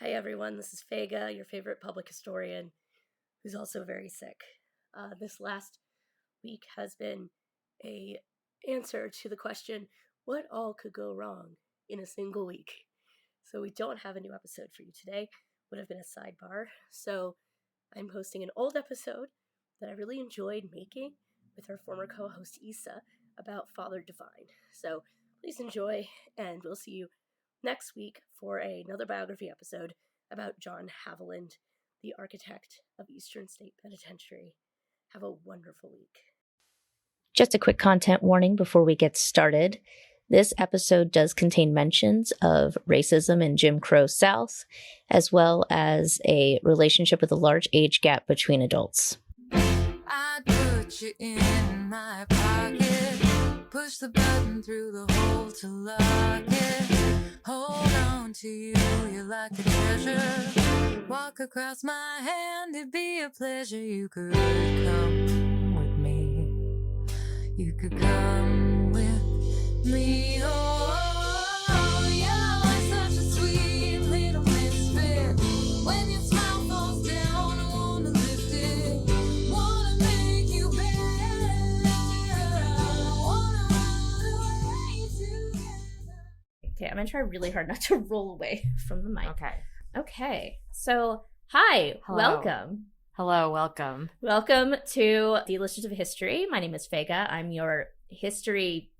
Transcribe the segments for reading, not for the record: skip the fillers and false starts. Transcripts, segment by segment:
Hi everyone, this is Fega, your favorite public historian, who's also very sick. This last week has been a answer to the question, what all could go wrong in a single week? So we don't have a new episode for you today. Would have been a sidebar. So I'm hosting an old episode that I really enjoyed making with our former co-host Issa about Father Divine. So please enjoy, and we'll see you next week for another biography episode about John Haviland, the architect of Eastern State Penitentiary. Have a wonderful week. Just a quick content warning before we get started. This episode does contain mentions of racism in Jim Crow South, as well as a relationship with a large age gap between adults. I'd put you in my pocket, push the button through the hole to lock it. Hold on to you, you're like a treasure. Walk across my hand, it'd be a pleasure. You could come with me. You could come with me. Oh, you're such a sweet little misfit. When your smile falls down, I wanna lift it. Wanna make you better. Wanna run away together. Okay, I'm going to try really hard not to roll away from the mic. Okay. So, hi, Hello. welcome. Hello, welcome. Welcome to the Illustrative History. My name is Fega. I'm your history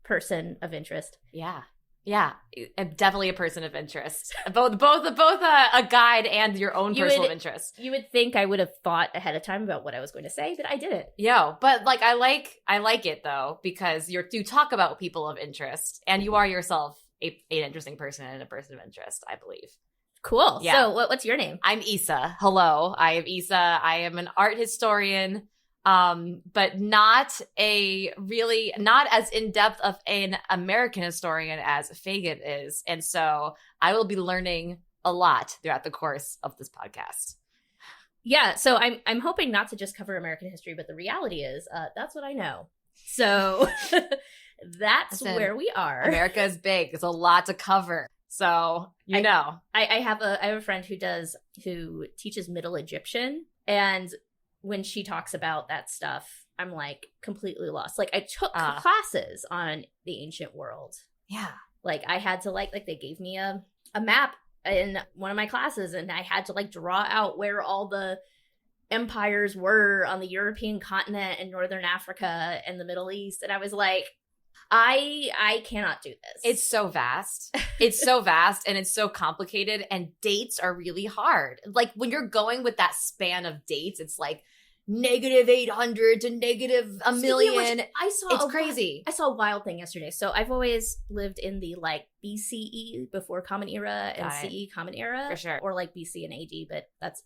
person of interest. Yeah. I'm definitely a person of interest. Both a guide and your own personal interest. You would think I would have thought ahead of time about what I was going to say, but I didn't. But like I like it though, because you talk about people of interest, and you are yourself an interesting person and a person of interest, I believe. Cool. Yeah. So what's your name? I'm Issa. Hello. I am Issa. I am an art historian, but not as in-depth of an American historian as Fagin is. And so I will be learning a lot throughout the course of this podcast. Yeah, so I'm hoping not to just cover American history, but the reality is that's what I know. So that's where we are. America is big. There's a lot to cover. So, I have a friend who teaches Middle Egyptian, and when she talks about that stuff, I'm like completely lost. Like I took classes on the ancient world. Yeah. Like I had to like they gave me a map in one of my classes, and I had to like draw out where all the empires were on the European continent and Northern Africa and the Middle East. And I was like, I cannot do this. It's so vast. It's so vast, and it's so complicated, and dates are really hard. Like when you're going with that span of dates, it's like -800 to -1 million. It's crazy. I saw a wild thing yesterday. So I've always lived in the like BCE, before Common Era, and CE Common Era. For sure. Or like BC and AD, but that's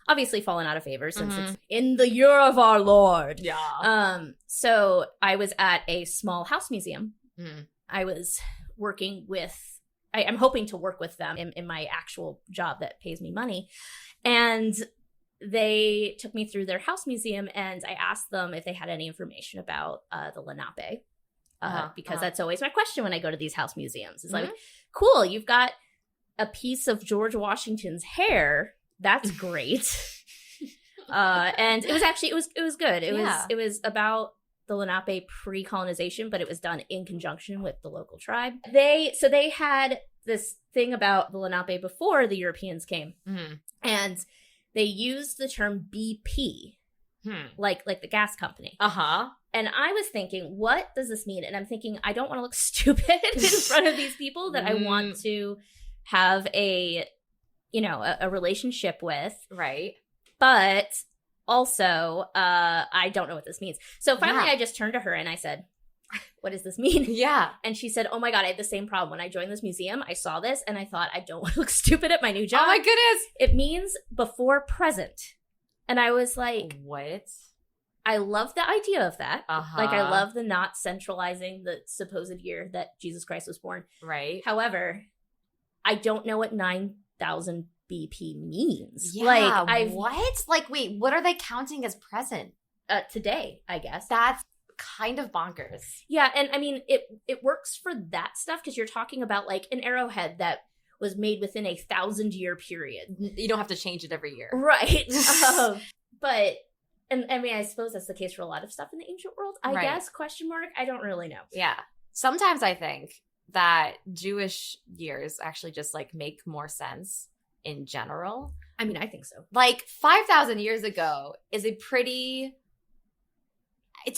obviously fallen out of favor since it's in the year of our Lord. Yeah. So I was at a small house museum. Mm. I was working with, I'm hoping to work with them in my actual job that pays me money. And they took me through their house museum, and I asked them if they had any information about the Lenape. Because that's always my question when I go to these house museums. It's like, cool, you've got a piece of George Washington's hair. That's great. And it was good. It was about the Lenape pre-colonization, but it was done in conjunction with the local tribe. They had this thing about the Lenape before the Europeans came. Mm-hmm. And they used the term BP, like the gas company. And I was thinking, what does this mean? And I'm thinking, I don't want to look stupid in front of these people that I want to have a relationship with. Right. But also, I don't know what this means. So finally, I just turned to her and I said, what does this mean? Yeah. And she said, oh my God, I had the same problem. When I joined this museum, I saw this and I thought, I don't want to look stupid at my new job. Oh my goodness. It means before present. And I was like, what? I love the idea of that. Like, I Uh-huh. love the not centralizing the supposed year that Jesus Christ was born. Right. However, I don't know what 9,000 BP means. Yeah. Like, what? Like, wait, what are they counting as present? Today, I guess. That's kind of bonkers. Yeah, and I mean, it works for that stuff because you're talking about like an arrowhead that was made within a 1,000-year period. You don't have to change it every year. Right. But, and I mean, I suppose that's the case for a lot of stuff in the ancient world. I guess, question mark, I don't really know. Yeah. Sometimes I think that Jewish years actually just like make more sense in general. I mean, I think so. Like 5,000 years ago is it's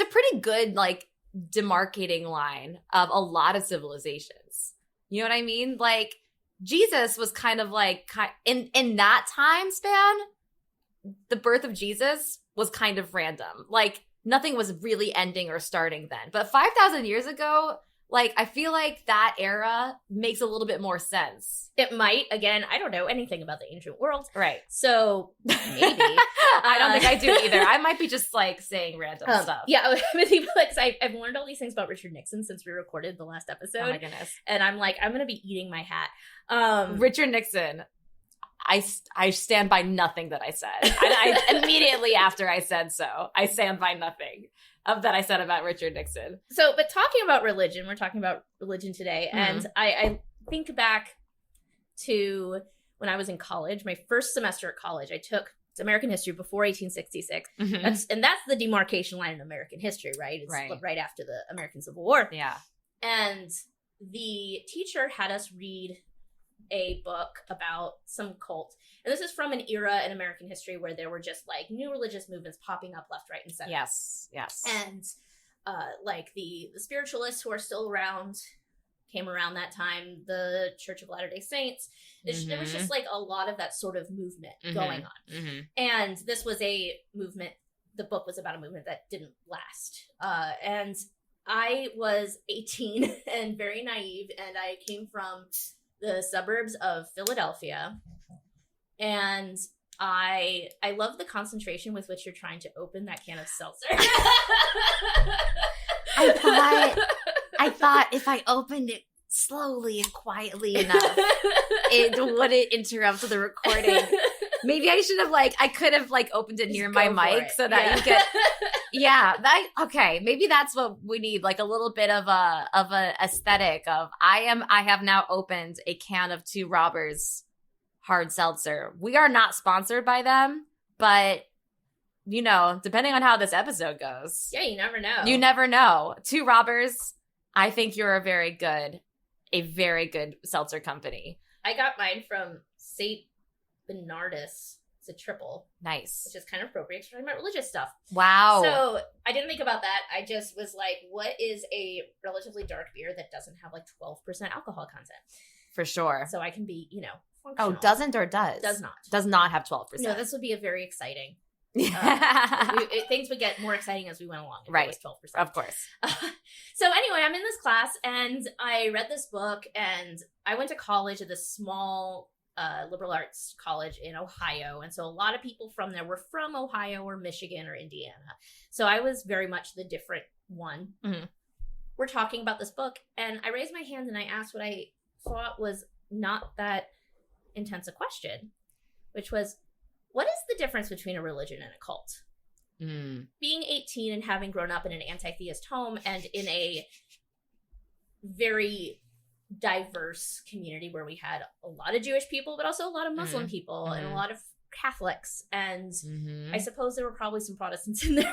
a pretty good like demarcating line of a lot of civilizations. You know what I mean? Like Jesus was kind of like in that time span, the birth of Jesus was kind of random. Like nothing was really ending or starting then. But 5,000 years ago, like, I feel like that era makes a little bit more sense. It might. Again, I don't know anything about the ancient world. Right. So, maybe. I don't think I do either. I might be just, like, saying random stuff. Yeah, because I've learned all these things about Richard Nixon since we recorded the last episode. Oh, my goodness. And I'm like, I'm going to be eating my hat. Richard Nixon, I stand by nothing that I said. I immediately after I said so, I stand by nothing that I said about Richard Nixon. So, but talking about religion, we're talking about religion today. And I think back to when I was in college, my first semester at college, I took American history before 1866. That's the demarcation line in American history, right? It's right after the American Civil War. Yeah. And the teacher had us read a book about some cult. And this is from an era in American history where there were just like new religious movements popping up left, right, and center. Yes. And like the spiritualists who are still around came around that time, the Church of Latter-day Saints. There was just like a lot of that sort of movement going on. And this was a movement, the book was about a movement that didn't last. And I was 18 and very naive, and I came from the suburbs of Philadelphia, and I love the concentration with which you're trying to open that can of seltzer. I thought if I opened it slowly and quietly enough, it wouldn't interrupt the recording. Maybe I should have I could have opened it near my mic so that you could. Okay. Maybe that's what we need, like a little bit of a aesthetic of I have now opened a can of Two Robbers hard seltzer. We are not sponsored by them, but depending on how this episode goes. Yeah, you never know. You never know. Two Robbers, I think you're a very good seltzer company. I got mine from St. Bernardus. It's a triple. Nice. Which is kind of appropriate to talk about religious stuff. Wow. So I didn't think about that. I just was like, what is a relatively dark beer that doesn't have 12% alcohol content? For sure. So I can be, functional. Oh, doesn't or does? Does not. Does not have 12%. No, this would be a very exciting. Things would get more exciting as we went along. Right. It was 12%. Of course. So anyway, I'm in this class and I read this book, and I went to college at this small liberal arts college in Ohio. And so a lot of people from there were from Ohio or Michigan or Indiana. So I was very much the different one. We're talking about this book, and I raised my hand and I asked what I thought was not that intense a question, which was, what is the difference between a religion and a cult? Being 18 and having grown up in an anti-theist home and in a very diverse community where we had a lot of Jewish people, but also a lot of Muslim people and a lot of Catholics. And I suppose there were probably some Protestants in there.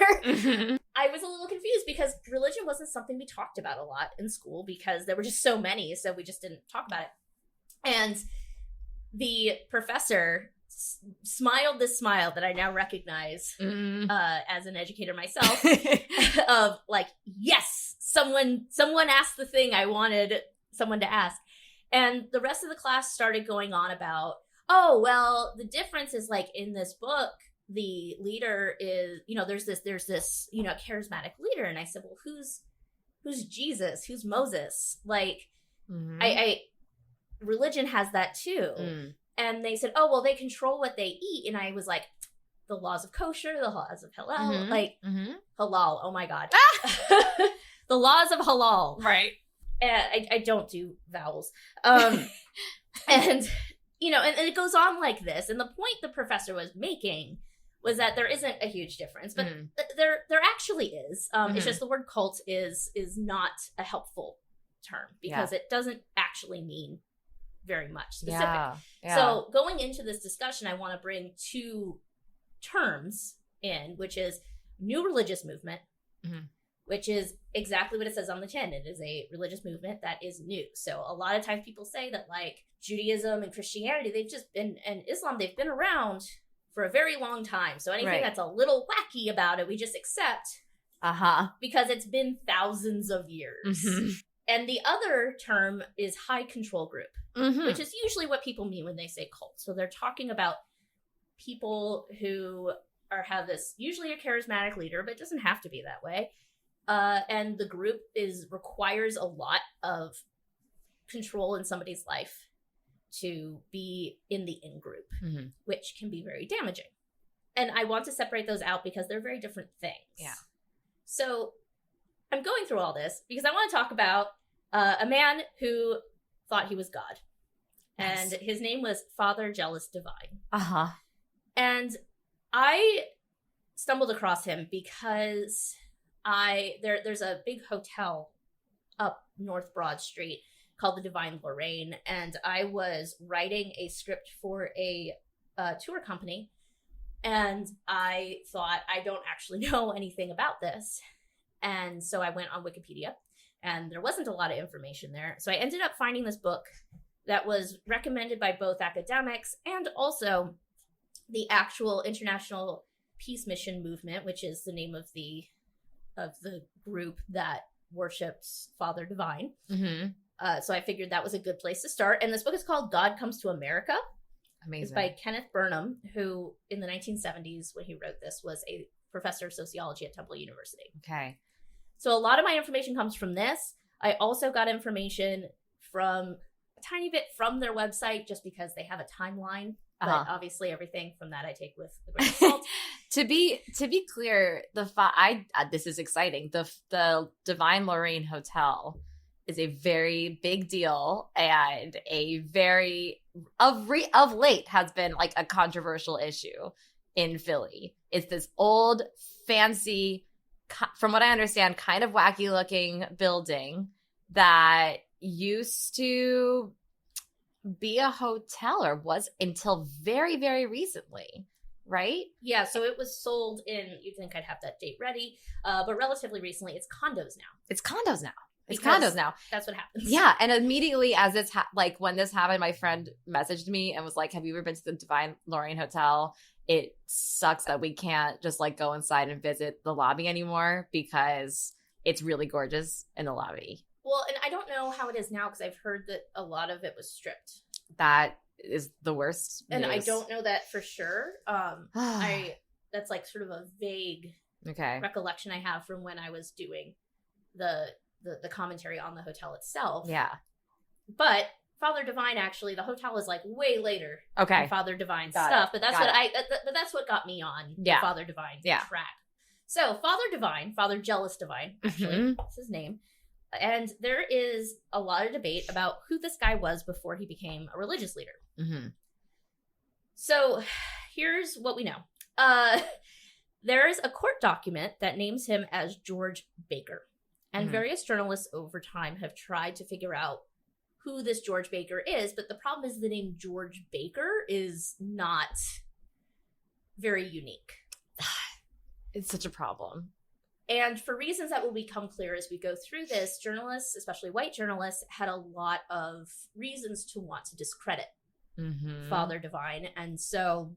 I was a little confused because religion wasn't something we talked about a lot in school because there were just so many. So we just didn't talk about it. And the professor smiled this smile that I now recognize as an educator myself of yes, someone asked the thing I wanted someone to ask. And the rest of the class started going on about, oh, well, the difference is in this book, the leader is, there's this, charismatic leader. And I said, well, who's Jesus? Who's Moses? Religion has that too. And they said, oh, well, they control what they eat. And I was like, the laws of kosher, the laws of halal, halal. Oh my God. The laws of halal. Right. I don't do vowels. And, and it goes on like this. And the point the professor was making was that there isn't a huge difference, but there actually is. It's just the word cult is not a helpful term because it doesn't actually mean very much specific. Yeah. So going into this discussion, I want to bring two terms in, which is new religious movement, which is exactly what it says on the tin. It is a religious movement that is new. So a lot of times people say that like Judaism and Christianity, and Islam, they've been around for a very long time. So anything that's a little wacky about it, we just accept because it's been thousands of years. And the other term is high control group, which is usually what people mean when they say cult. So they're talking about people who have this, usually a charismatic leader, but it doesn't have to be that way. And the group requires a lot of control in somebody's life to be in the in-group, which can be very damaging. And I want to separate those out because they're very different things. Yeah. So I'm going through all this because I want to talk about a man who thought he was God. And his name was Father Jealous Divine. And I stumbled across him because there's a big hotel up North Broad Street called the Divine Lorraine, and I was writing a script for a tour company, and I thought, I don't actually know anything about this, and so I went on Wikipedia, and there wasn't a lot of information there, so I ended up finding this book that was recommended by both academics and also the actual International Peace Mission Movement, which is the name of the group that worships Father Divine. So I figured that was a good place to start. And this book is called God Comes to America. Amazing. It's by Kenneth Burnham, who in the 1970s, when he wrote this, was a professor of sociology at Temple University. Okay. So a lot of my information comes from this. I also got information from a tiny bit from their website just because they have a timeline. But obviously everything from that I take with a grain of salt. To be clear, this is exciting. The Divine Lorraine Hotel is a very big deal and a very of late has been like a controversial issue in Philly. It's this old, fancy, from what I understand, kind of wacky looking building that used to be a hotel, or was until very, very recently, right? Yeah, so it was sold in, you'd think I'd have that date ready, but relatively recently, it's condos now. It's condos now. That's what happens. Yeah, and immediately as this when this happened, my friend messaged me and was like, "Have you ever been to the Divine Lorraine Hotel? It sucks that we can't just like go inside and visit the lobby anymore because it's really gorgeous in the lobby." Well, and I don't know how it is now because I've heard that a lot of it was stripped. That is the worst news. And I don't know that for sure. That's like sort of a vague recollection I have from when I was doing the commentary on the hotel itself. Yeah. But Father Divine, actually, the hotel is like way later than Father Divine's Got stuff. it. But that's what got me on the Father Divine track. So Father Divine, Father Jealous Divine, actually, that's his name. And there is a lot of debate about who this guy was before he became a religious leader. So here's what we know. There's a court document that names him as George Baker. And various journalists over time have tried to figure out who this George Baker is. But the problem is the name George Baker is not very unique. It's such a problem. And for reasons that will become clear as we go through this, journalists, especially white journalists, had a lot of reasons to want to discredit Father Divine. And so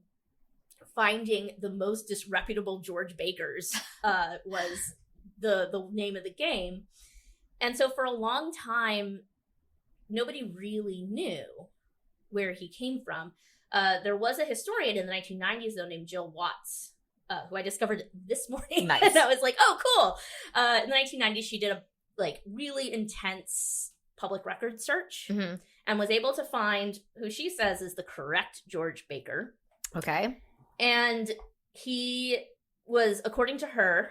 finding the most disreputable George Bakers was the name of the game. And so for a long time, nobody really knew where he came from. There was a historian in the 1990s, though, named Jill Watts, who I discovered this morning. Nice. And I was like, oh, cool. In the 1990s, she did a really intense public record search and was able to find who she says is the correct George Baker. Okay. And he was, according to her,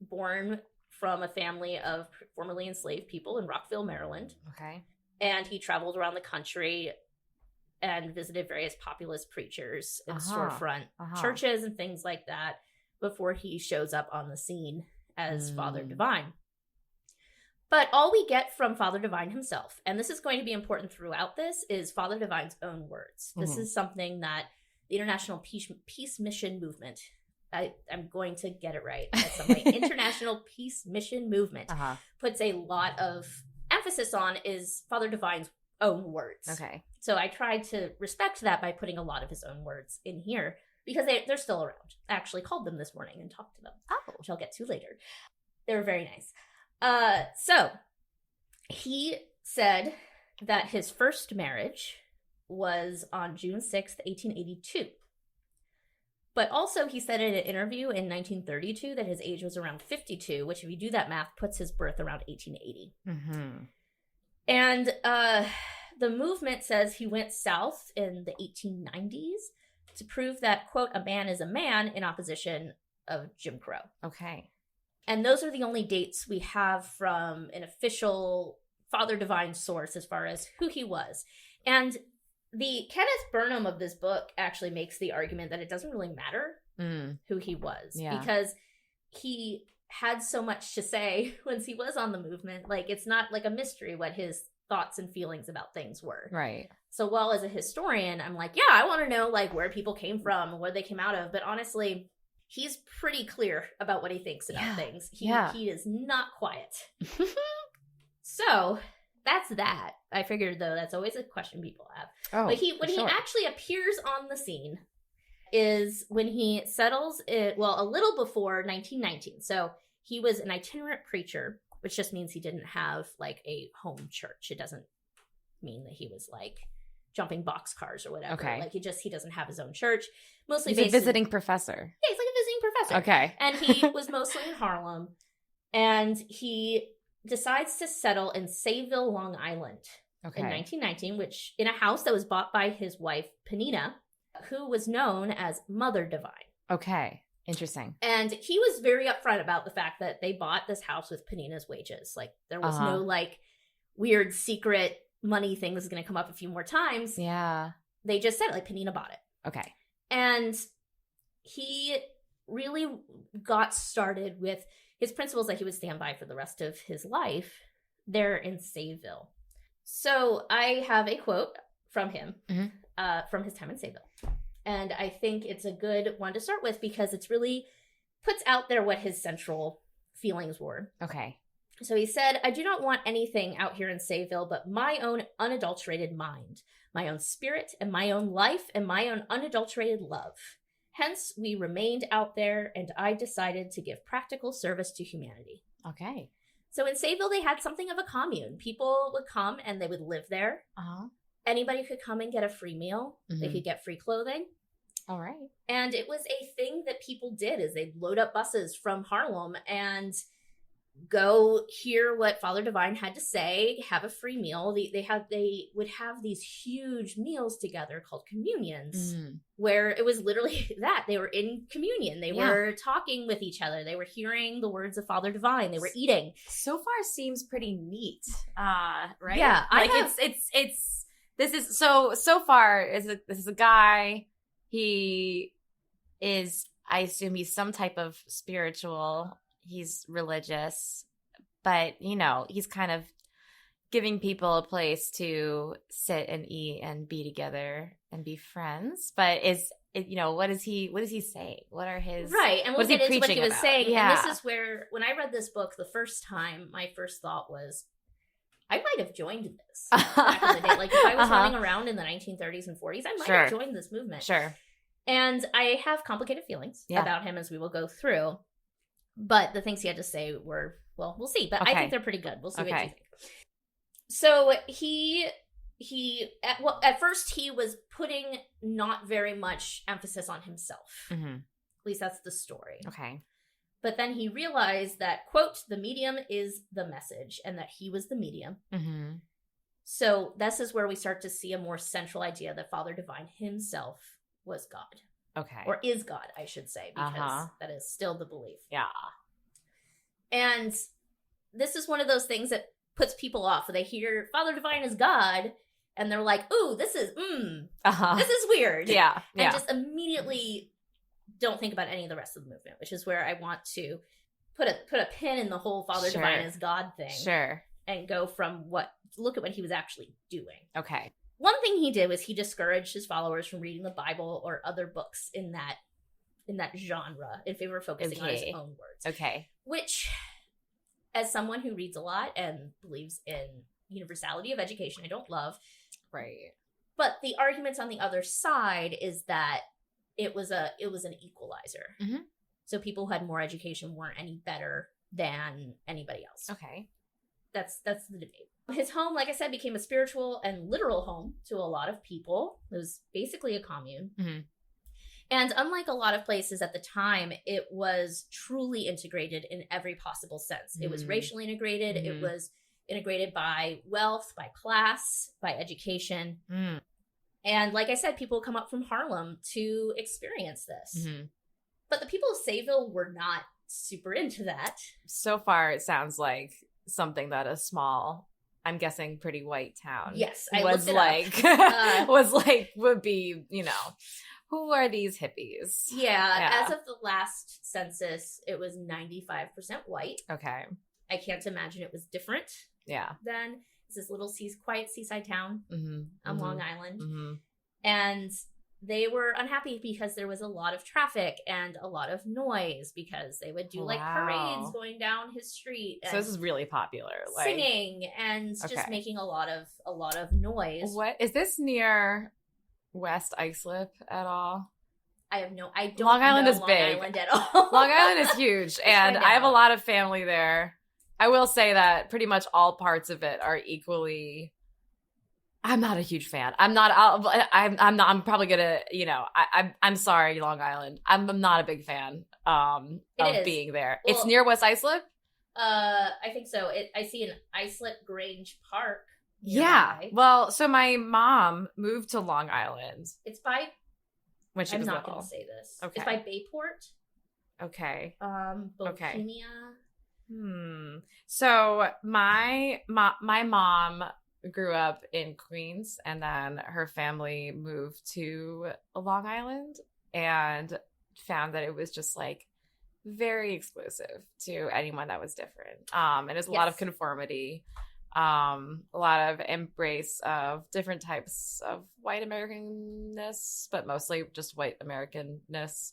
born from a family of formerly enslaved people in Rockville, Maryland. Okay. And he traveled around the country and visited various populist preachers and storefront churches and things like that before he shows up on the scene as Father Divine. But all we get from Father Divine himself, and this is going to be important throughout this, is Father Divine's own words. This is something that the International Peace Mission Movement, I'm going to get it right at some point, International Peace Mission Movement puts a lot of emphasis on is Father Divine's own words. Okay. So I tried to respect that by putting a lot of his own words in here because they're still around. I actually called them this morning and talked to them, which I'll get to later. They were very nice. So he said that his first marriage was on June 6th, 1882. But also he said in an interview in 1932 that his age was around 52, which if you do that math, puts his birth around 1880. And the movement says he went south in the 1890s to prove that, quote, a man is a man in opposition of Jim Crow. Okay. And those are the only dates we have from an official Father Divine source as far as who he was. And the Kenneth Burnham of this book actually makes the argument that it doesn't really matter who he was because he had so much to say once he was on the movement. Like, it's not like a mystery what his thoughts and feelings about things were. Right. So while as a historian, I'm like, yeah, I want to know like where people came from and where they came out of. But honestly, he's pretty clear about what he thinks about things. He is not quiet. So that's that. I figured, though, that's always a question people have. Oh, but when he actually appears on the scene is when he settles it, well, a little before 1919. So he was an itinerant preacher, which just means he didn't have like a home church. It doesn't mean that he was like jumping boxcars or whatever. Okay. Like he doesn't have his own church. Mostly he's a visiting professor. Yeah, he's like a visiting professor. Okay. And he was mostly in Harlem. And he decides to settle in Sayville, Long Island in 1919, which in a house that was bought by his wife, Penina, who was known as Mother Divine. Okay. Interesting. And he was very upfront about the fact that they bought this house with Penina's wages. Like, there was no, like, weird secret money thing was going to come up a few more times. Yeah. They just said, like, Penina bought it. Okay. And he really got started with his principles that he would stand by for the rest of his life there in Sayville. So I have a quote from him from his time in Sayville. And I think it's a good one to start with because it's really puts out there what his central feelings were. Okay. So he said, I do not want anything out here in Sayville but my own unadulterated mind, my own spirit, and my own life, and my own unadulterated love. Hence, we remained out there, and I decided to give practical service to humanity. Okay. So in Sayville, they had something of a commune. People would come and they would live there. Anybody could come and get a free meal. They could get free clothing. All right. And it was a thing that people did is they'd load up buses from Harlem and go hear what Father Divine had to say, have a free meal. They would have these huge meals together called communions, where it was literally that. They were in communion. They were talking with each other. They were hearing the words of Father Divine. They were eating. So far seems pretty neat. Right? Yeah. Like this is so far this is a guy. He is, I assume he's some type of spiritual. He's religious, but, you know, he's kind of giving people a place to sit and eat and be together and be friends. But what is he saying? What are his... Right, and we'll get into what he was saying. Yeah. And this is where, when I read this book the first time, my first thought was, I might have joined this back in the day. Like, if I was running around in the 1930s and 40s, I might have joined this movement. Sure. And I have complicated feelings about him as we will go through. But the things he had to say were, well, we'll see. But I think they're pretty good. We'll see what you think. So at first he was putting not very much emphasis on himself. At least that's the story. Okay. But then he realized that, quote, the medium is the message, and that he was the medium. So this is where we start to see a more central idea that Father Divine himself was God. Okay. Or is God, I should say, because that is still the belief. Yeah. And this is one of those things that puts people off. They hear Father Divine is God, and they're like, ooh, this is weird. Yeah. And just immediately don't think about any of the rest of the movement, which is where I want to put a pin in the whole Father Sure. Divine is God thing. Sure. And go from look at what he was actually doing. Okay. One thing he did was he discouraged his followers from reading the Bible or other books in that genre in favor of focusing on his own words. Okay. Which, as someone who reads a lot and believes in universality of education, I don't love. Right. But the arguments on the other side is that it was an equalizer. Mm-hmm. So people who had more education weren't any better than anybody else. Okay. That's the debate. His home, like I said, became a spiritual and literal home to a lot of people. It was basically a commune. Mm-hmm. And unlike a lot of places at the time, it was truly integrated in every possible sense. It was racially integrated. Mm-hmm. It was integrated by wealth, by class, by education. Mm. And like I said, people come up from Harlem to experience this. Mm-hmm. But the people of Sayville were not super into that. So far, it sounds like something that a small, I'm guessing, pretty white town. Yes, I was looked like it up. would be, who are these hippies? Yeah, as of the last census, it was 95% white. Okay. I can't imagine it was different Yeah. then. It's this little quiet seaside town Mm-hmm. on Long Island. Mm-hmm. And they were unhappy because there was a lot of traffic and a lot of noise because they would do like parades going down his street. And So this is really popular. Like, singing and just Okay. making a lot of noise. what is this near West Islip at all? I don't Long Island know is Long big. Island at all. Long Island is huge, and find I have a out. lot of family there. I will say that pretty much all parts of it are equally. I'm not a huge fan. I'm not. I'm not. I'm probably gonna. I'm sorry, Long Island. I'm not a big fan. Of is. being there. Well, it's near West Islip. I think so. I see an Islip Grange Park. Yeah. nearby. Well, so my mom moved to Long Island It's by. when she I'm was not little. going to say this. Okay. It's by Bayport. Okay. Okay. Bohemia. So my mom grew up in Queens, and then her family moved to Long Island and found that it was just like very exclusive to anyone that was different. And there's a lot of Yes. conformity, a lot of embrace of different types of white Americanness, but mostly just white Americanness,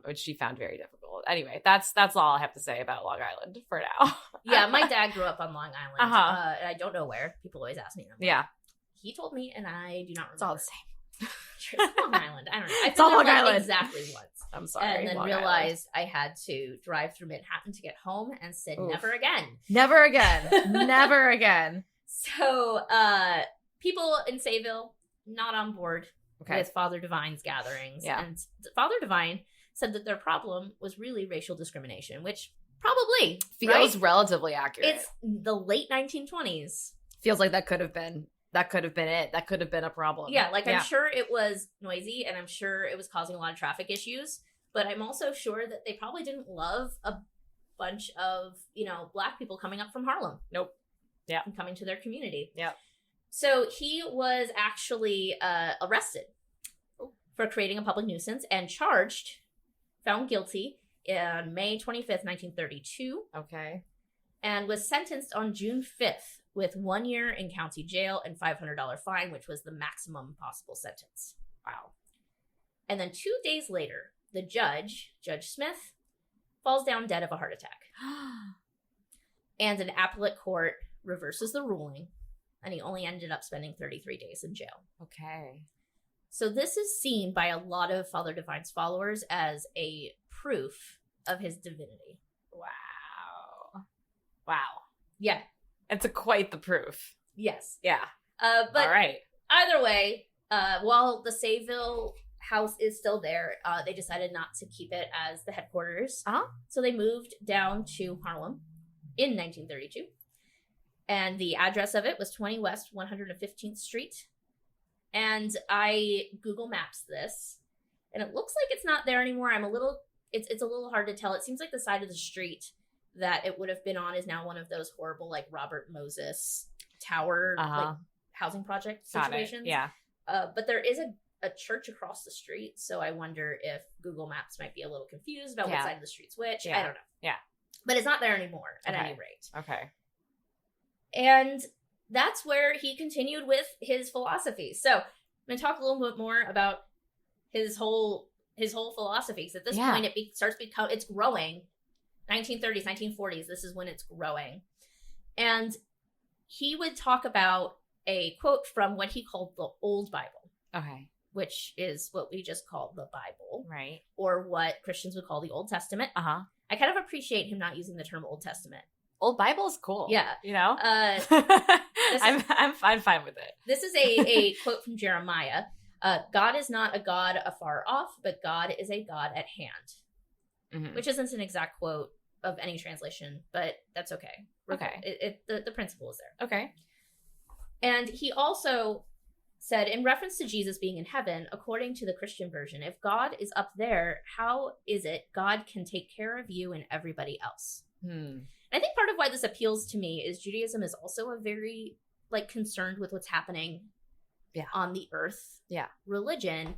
which she found very difficult. Anyway, that's all I have to say about Long Island for now. Yeah, my dad grew up on Long Island. Uh-huh. And I don't know where. People always ask me. And I'm like, Yeah, he told me, and I do not remember. it's all the same. It's Long Island. I don't know. I've It's all been there, Long Island. exactly once. I'm sorry. And then Long realized I had to drive through Manhattan to get home and said, Oof. never again. Never again. Never again. So people in Sayville, not on board Okay. with Father Divine's gatherings. Yeah. And Father Divine said that their problem was really racial discrimination, which probably Feels right? relatively accurate. It's the late 1920s. Feels like that could have been it. That could have been a problem. Yeah, like I'm sure it was noisy and I'm sure it was causing a lot of traffic issues, but I'm also sure that they probably didn't love a bunch of, Black people coming up from Harlem. Nope. Yeah. And coming to their community. Yeah. So he was actually arrested for creating a public nuisance and found guilty on May 25th, 1932, Okay. and was sentenced on June 5th with 1 year in county jail and $500 fine, which was the maximum possible sentence. Wow. And then 2 days later, the Judge Smith, falls down dead of a heart attack. And an appellate court reverses the ruling, and he only ended up spending 33 days in jail. Okay. So this is seen by a lot of Father Divine's followers as a proof of his divinity. Wow. Yeah. It's quite the proof. Yes. Yeah. But All right. either way, while the Sayville house is still there, they decided not to keep it as the headquarters. Uh-huh. So they moved down to Harlem in 1932. And the address of it was 20 West 115th Street. And I Google Maps this, and it looks like it's not there anymore. It's a little hard to tell. It seems like the side of the street that it would have been on is now one of those horrible, like, Robert Moses Tower like, housing project Got situations. it. Yeah. But there is a church across the street, so I wonder if Google Maps might be a little confused about what Yeah. side of the street's which. Yeah. I don't know. Yeah. but it's not there anymore at Okay. any rate. Okay. And that's where he continued with his philosophy. So I'm going to talk a little bit more about his whole philosophy. Because at this Yeah. point, it's growing. 1930s, 1940s, this is when it's growing. And he would talk about a quote from what he called the Old Bible, Okay. which is what we just call the Bible, Right. or what Christians would call the Old Testament. Uh-huh. I kind of appreciate him not using the term Old Testament. Old Bible is cool. Yeah. You know? I'm fine with it. This is a quote from Jeremiah. God is not a God afar off, but God is a God at hand. Mhm. Which isn't an exact quote of any translation, but that's okay. Okay. The principle is there. Okay. And he also said, in reference to Jesus being in heaven, according to the Christian version, if God is up there, how is it God can take care of you and everybody else? I think part of why this appeals to me is Judaism is also a very concerned with what's happening on the earth. Yeah. Religion.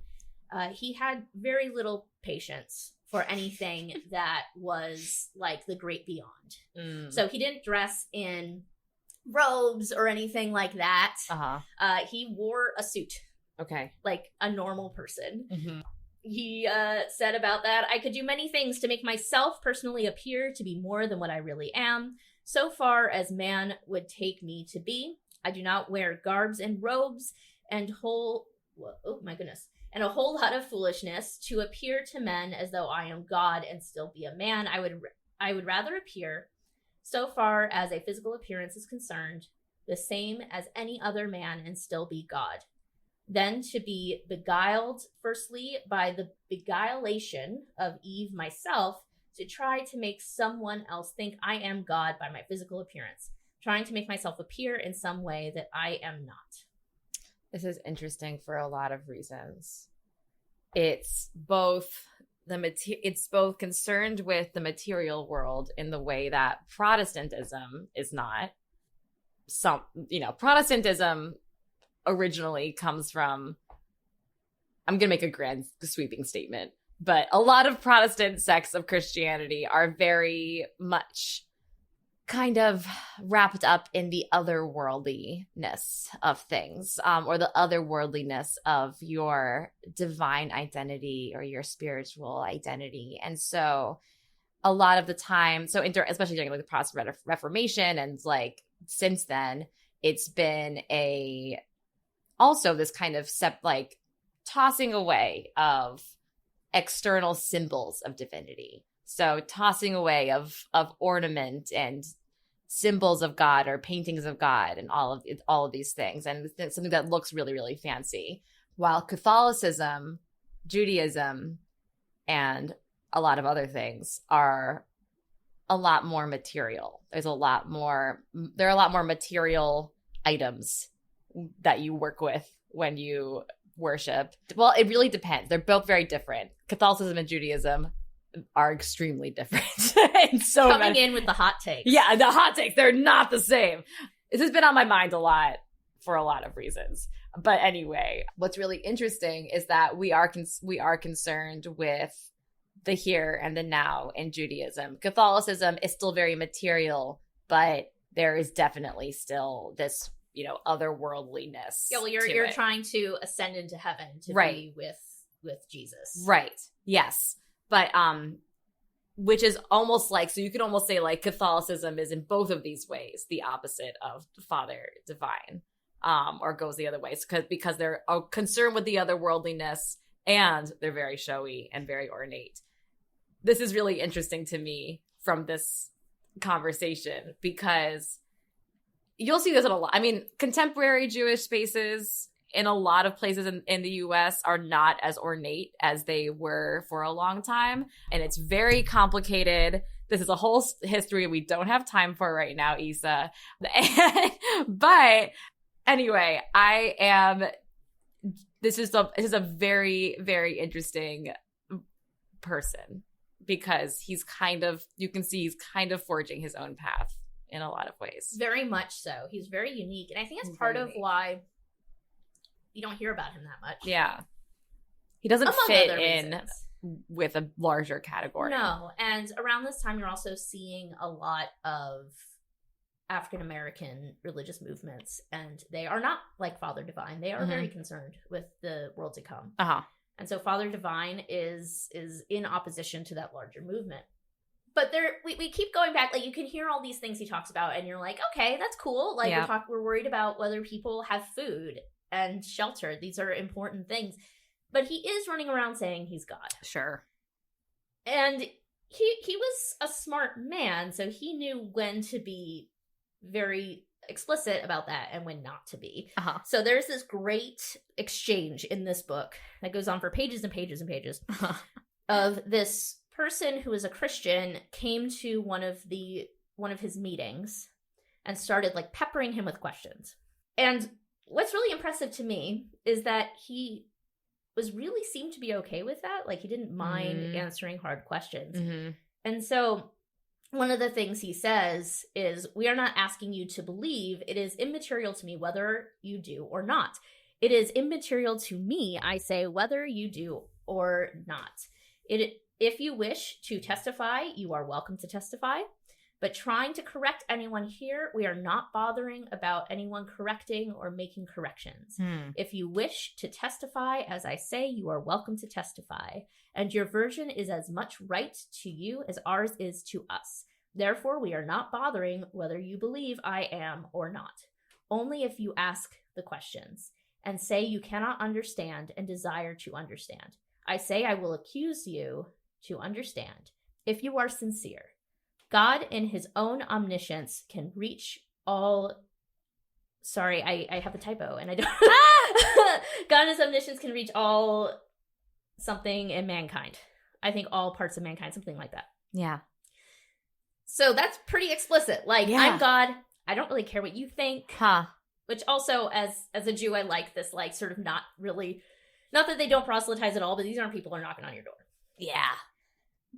He had very little patience for anything that was like the great beyond. So he didn't dress in robes or anything like that. He wore a suit. Okay. Like a normal person. Mm-hmm. He said about that, I could do many things to make myself personally appear to be more than what I really am. So far as man would take me to be, I do not wear garbs and robes and a whole lot of foolishness to appear to men as though I am God and still be a man. I would rather appear, so far as a physical appearance is concerned, the same as any other man and still be God. Then to be beguiled, firstly, by the beguilation of Eve myself, to try to make someone else think I am God by my physical appearance, trying to make myself appear in some way that I am not. This is interesting for a lot of reasons. It's both concerned with the material world in the way that Protestantism is not. Protestantism originally comes from, I'm going to make a grand sweeping statement, but a lot of Protestant sects of Christianity are very much kind of wrapped up in the otherworldliness of things, or the otherworldliness of your divine identity or your spiritual identity. And so a lot of the time, especially during the Protestant Reformation and since then, it's been also this kind of tossing away of external symbols of divinity. So tossing away of ornament and symbols of God or paintings of God and all of these things, and something that looks really, really fancy. While Catholicism, Judaism, and a lot of other things are a lot more material. There are a lot more material items that you work with when you worship. Well, it really depends. They're both very different. Catholicism and Judaism are extremely different. And so coming in with the hot takes. Yeah, the hot takes. They're not the same. This has been on my mind a lot for a lot of reasons. But anyway, what's really interesting is that we are concerned with the here and the now in Judaism. Catholicism is still very material, but there is definitely still this, otherworldliness. Yeah, well, you're trying to ascend into heaven to be with Jesus. Right. Yes. But which is almost so you could almost say Catholicism is in both of these ways the opposite of the Father Divine, or goes the other way, because they're concerned with the otherworldliness and they're very showy and very ornate. This is really interesting to me from this conversation because you'll see this in a lot. I mean, contemporary Jewish spaces in a lot of places in the US are not as ornate as they were for a long time. And it's very complicated. This is a whole history we don't have time for right now, Isa. But anyway, this is a very, very interesting person because you can see he's kind of forging his own path in a lot of ways. Very much so. He's very unique. And I think that's part of why you don't hear about him that much. Yeah. He doesn't fit in with a larger category. No. And around this time, you're also seeing a lot of African American religious movements, and they are not like Father Divine. They are very concerned with the world to come. And so Father Divine is in opposition to that larger movement. But we keep going back. Like, you can hear all these things he talks about, and you're like, okay, that's cool. Like, we're worried about whether people have food and shelter. These are important things. But he is running around saying he's God. Sure. And he was a smart man, so he knew when to be very explicit about that and when not to be. So there's this great exchange in this book that goes on for pages and pages and pages of this person who is a Christian came to one of his meetings and started like peppering him with questions. And what's really impressive to me is that he really seemed to be okay with that. Like, he didn't mind answering hard questions. And so one of the things he says is, we are not asking you to believe. It is immaterial to me whether you do or not. It is immaterial to me, I say, whether you do or not. If you wish to testify, you are welcome to testify. But trying to correct anyone here, we are not bothering about anyone correcting or making corrections. If you wish to testify, as I say, you are welcome to testify. And your version is as much right to you as ours is to us. Therefore, we are not bothering whether you believe I am or not. Only if you ask the questions and say you cannot understand and desire to understand. I say I will accuse you to understand. If you are sincere, God in his own omniscience can reach all... Sorry, I have a typo and I don't... God in his omniscience can reach all something in mankind. I think all parts of mankind, something like that. Yeah. So that's pretty explicit. Like, I'm God. I don't really care what you think. Which also, as a Jew, I like this, like, sort of not that they don't proselytize at all, but these aren't people who are knocking on your door. Yeah.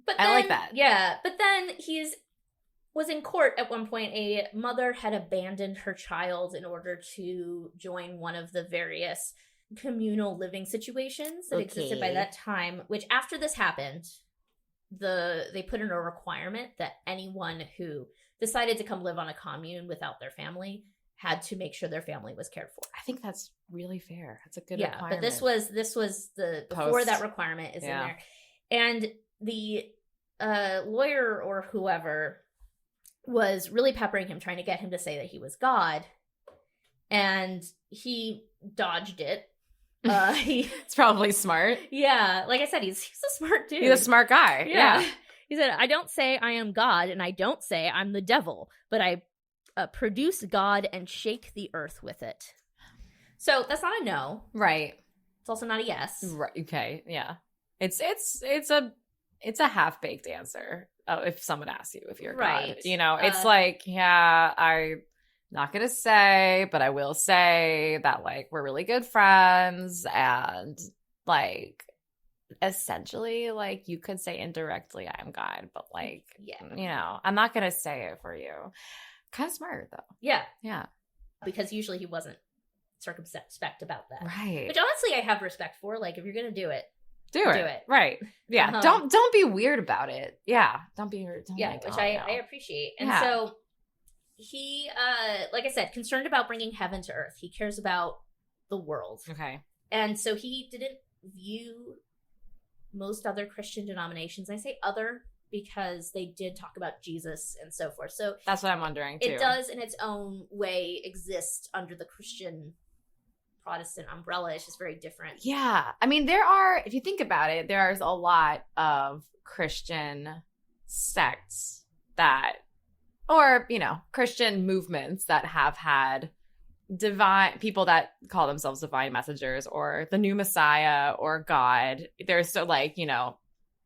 But then, I like that. Yeah. But then was in court at one point. A mother had abandoned her child in order to join one of the various communal living situations that existed by that time, which after this happened, they put in a requirement that anyone who decided to come live on a commune without their family had to make sure their family was cared for. I think that's really fair. That's a good requirement. But this was the before that requirement is in there. And the lawyer or whoever was really peppering him, trying to get him to say that he was God. And he dodged it. It's probably smart. Yeah. Like I said, he's a smart dude. He's a smart guy. Yeah. He said, I don't say I am God, and I don't say I'm the devil, but I produce God and shake the earth with it. So that's not a no. Right. It's also not a yes. Right. Okay. Yeah. It's a half-baked answer if someone asks you if you're God. You know, it's like, I'm not gonna say, but I will say that, like, we're really good friends, and, like, essentially, like, you could say indirectly I'm God, but, like, you know, I'm not gonna say it for you. Kind of smart, though. Yeah. Because usually he wasn't circumspect about that. Right. Which honestly I have respect for. Like, if you're gonna do it, do it. Right. Yeah. Don't be weird about it. Yeah. Don't be weird. Which I appreciate. And so he, like I said, concerned about bringing heaven to earth. He cares about the world. Okay. And so he didn't view most other Christian denominations. I say other because they did talk about Jesus and so forth. So that's what I'm wondering too. It does in its own way exist under the Christian Protestant umbrella. It's just very different. Yeah. I mean, there are, if you think about it, there's a lot of Christian sects that, or, you know, Christian movements that have had divine people that call themselves divine messengers or the new Messiah or God. There's so, like, you know,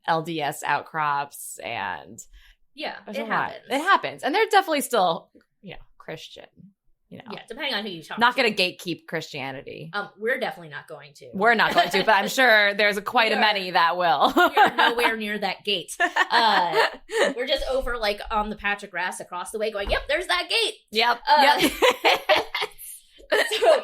LDS outcrops, and it happens. It happens. And they're definitely still, you know, Christian. You know, depending on who you talk not going to gatekeep Christianity. We're definitely not going to. We're not going to, but I'm sure there's quite a many that will. We are nowhere near that gate. We're just over, like, on the patch of grass across the way going, yep, there's that gate. Yep. So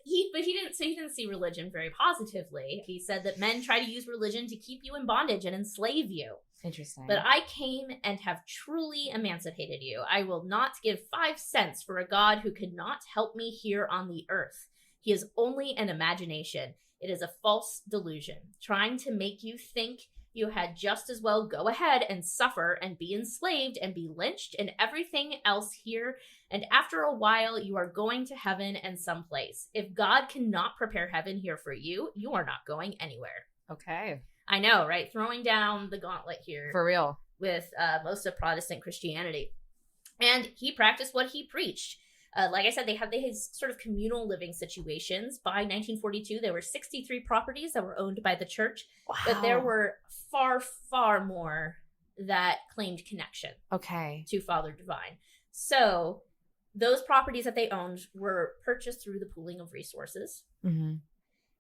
he didn't see religion very positively. He said that men try to use religion to keep you in bondage and enslave you. Interesting. But I came and have truly emancipated you. I will not give 5 cents for a God who could not help me here on the earth. He is only an imagination. It is a false delusion, trying to make you think you had just as well go ahead and suffer and be enslaved and be lynched and everything else here. And after a while, you are going to heaven and someplace. If God cannot prepare heaven here for you, you are not going anywhere. Okay. I know, right? Throwing down the gauntlet here. For real. With most of Protestant Christianity. And he practiced what he preached. Like I said, they had these sort of communal living situations. By 1942, there were 63 properties that were owned by the church. Wow. But there were far, far more that claimed connection to Father Divine. So those properties that they owned were purchased through the pooling of resources. Mm-hmm.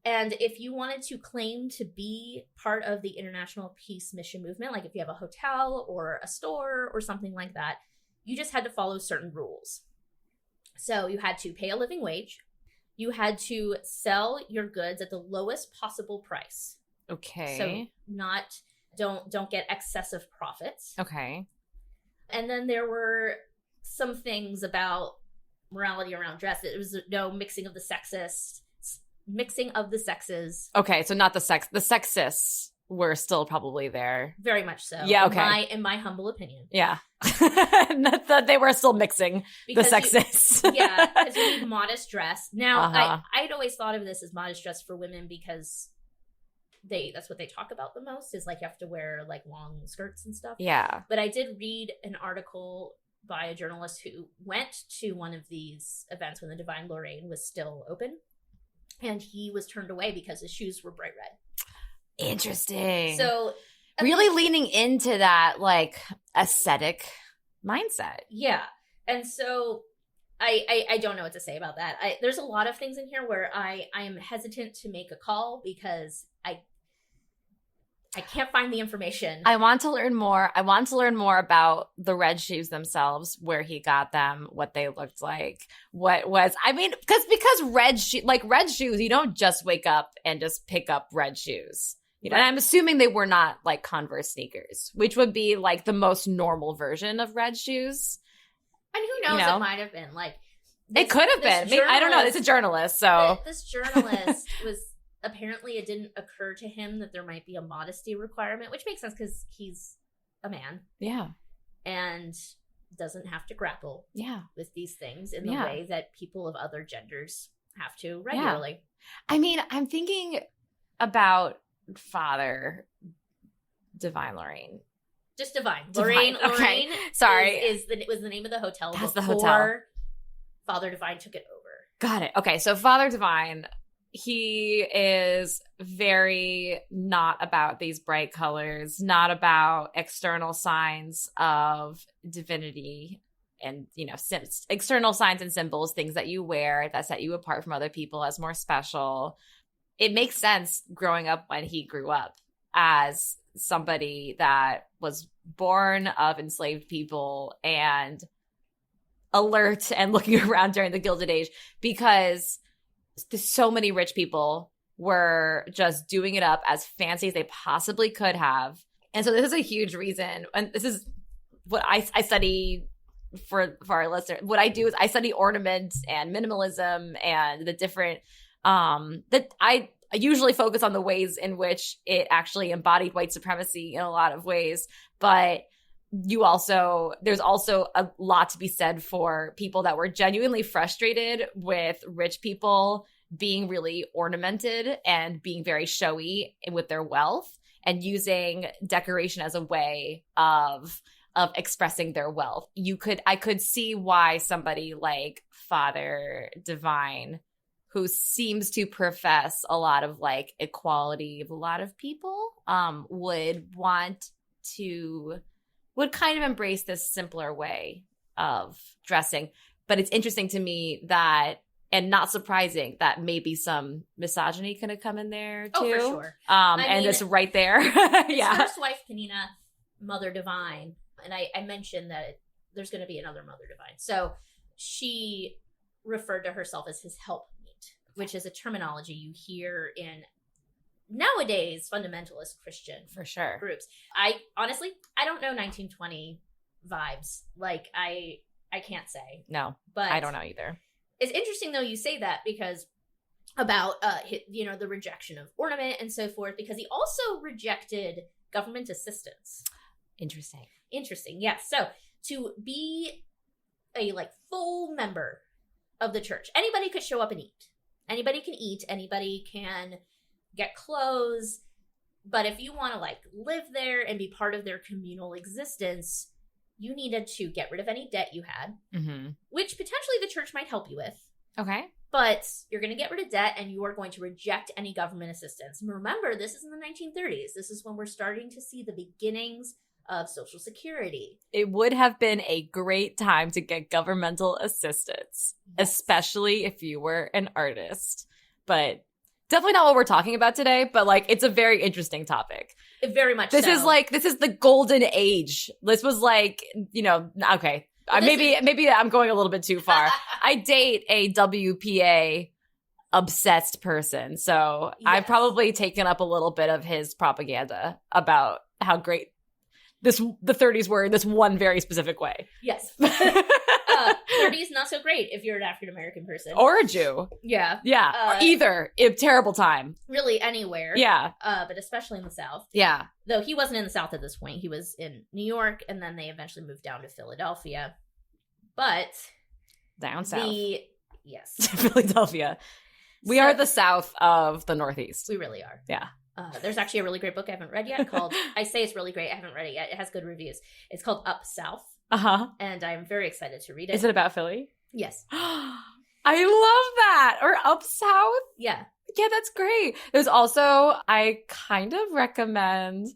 And if you wanted to claim to be part of the International Peace Mission movement, like if you have a hotel or a store or something like that, you just had to follow certain rules. So you had to pay a living wage. You had to sell your goods at the lowest possible price. Okay. So don't get excessive profits. Okay. And then there were some things about morality around dress. It was no mixing of the sexes. Okay, so not the sexists were still probably there. Very much so. Yeah, okay. In my humble opinion. Yeah. Not that they were still mixing the sexists. Yeah, because you need modest dress. Now, I'd always thought of this as modest dress for women because that's what they talk about the most, is like you have to wear like long skirts and stuff. Yeah. But I did read an article by a journalist who went to one of these events when the Divine Lorraine was still open. And he was turned away because his shoes were bright red. Interesting. So really leaning into that like aesthetic mindset. Yeah. And so I don't know what to say about that. There's a lot of things in here where I am hesitant to make a call because I can't find the information. I want to learn more. I want to learn more about the red shoes themselves, where he got them, what they looked like, because red shoes, you don't just wake up and just pick up red shoes. You know, and I'm assuming they were not like Converse sneakers, which would be like the most normal version of red shoes. And who knows, it might have been like it could have been. Maybe, I don't know. It's a journalist, so this journalist was. Apparently, it didn't occur to him that there might be a modesty requirement, which makes sense because he's a man. Yeah. And doesn't have to grapple with these things in the way that people of other genders have to regularly. Yeah. I mean, I'm thinking about Father Divine Lorraine. Just Divine. Lorraine. Okay. Sorry. Was the name of the hotel. That's the hotel. Father Divine took it over. Got it. Okay, so Father Divine, he is very not about these bright colors, not about external signs of divinity and, you know, external signs and symbols, things that you wear that set you apart from other people as more special. It makes sense growing up when he grew up as somebody that was born of enslaved people and alert and looking around during the Gilded Age, because so many rich people were just doing it up as fancy as they possibly could have. And so this is a huge reason. And this is what I study for our listeners. What I do is I study ornaments and minimalism and the different that I usually focus on the ways in which it actually embodied white supremacy in a lot of ways. But there's also a lot to be said for people that were genuinely frustrated with rich people being really ornamented and being very showy with their wealth and using decoration as a way of expressing their wealth. I could see why somebody like Father Divine, who seems to profess a lot of like equality of a lot of people, would kind of embrace this simpler way of dressing. But it's interesting to me that, and not surprising, that maybe some misogyny could have come in there too. Oh, for sure. And it's right there. His first wife, Panina, Mother Divine, and I mentioned that there's going to be another Mother Divine. So she referred to herself as his helpmeet, which is a terminology you hear in nowadays fundamentalist Christian For sure. groups. I honestly, I don't know 1920 vibes. Like I can't say. No, But I don't know either. It's interesting though you say that, because about the rejection of ornament and so forth, because he also rejected government assistance. Interesting. Yes. So to be a like full member of the church, anybody could show up and eat. Anybody can eat. Anybody can get clothes. But if you want to like live there and be part of their communal existence, you needed to get rid of any debt you had, which potentially the church might help you with. Okay. But you're going to get rid of debt, and you are going to reject any government assistance. And remember, this is in the 1930s. This is when we're starting to see the beginnings of Social Security. It would have been a great time to get governmental assistance, especially if you were an artist. But definitely not what we're talking about today, but like it's a very interesting topic. Very much This so. this is the golden age. This was like, okay. Maybe I'm going a little bit too far. I date a WPA obsessed person, so I've probably taken up a little bit of his propaganda about how great the 30s were in this one very specific way. Yes. 30s not so great if you're an African American person. Or a Jew. Yeah. Yeah. Either. A terrible time. Really anywhere. Yeah. But especially in the South. Yeah. Though he wasn't in the South at this point. He was in New York, and then they eventually moved down to Philadelphia. But Down south. Yes. Philadelphia. We are the South of the Northeast. We really are. Yeah. There's actually a really great book I haven't read yet called, I say it's really great, I haven't read it yet. It has good reviews. It's called Up South. Uh-huh. And I'm very excited to read it. Is it about Philly? Yes. I love that. Or Up South? Yeah. Yeah, that's great. There's also, I kind of recommend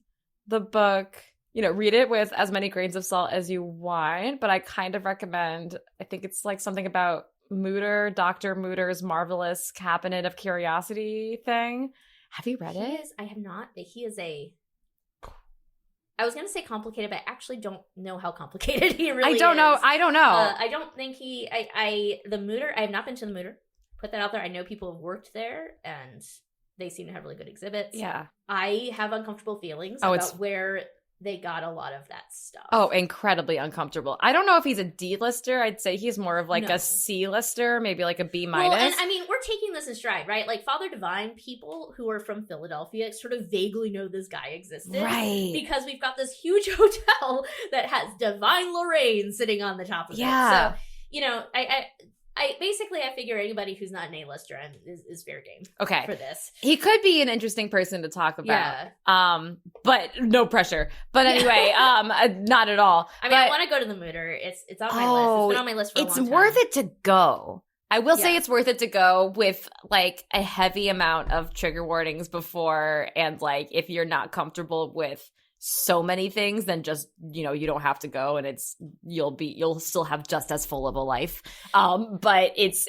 the book, read it with as many grains of salt as you want, but I kind of recommend, I think it's like something about Dr. Mooter's Marvelous Cabinet of Curiosity thing. Have you read it? I have not. He is I was going to say complicated, but I actually don't know how complicated he really is. I don't know. I don't think the Mooter, I have not been to the Mooter. Put that out there. I know people have worked there, and they seem to have really good exhibits. Yeah. I have uncomfortable feelings about where they got a lot of that stuff. Oh, incredibly uncomfortable. I don't know if he's a D-lister. I'd say he's more of like a C-lister, maybe like a B-. Well, and I mean, we're taking this in stride, right? Like Father Divine, people who are from Philadelphia sort of vaguely know this guy existed. Right. Because we've got this huge hotel that has Divine Lorraine sitting on the top of it. So, I figure anybody who's not an A-lister is fair game. Okay. For this. He could be an interesting person to talk about. Yeah. But no pressure. But anyway, not at all. I mean, I want to go to the Mooter. It's on my list. It's been on my list for a long time. It's worth it to go. I will say it's worth it to go with like a heavy amount of trigger warnings before, and like if you're not comfortable with so many things, then just you don't have to go, and you'll still have just as full of a life. But it's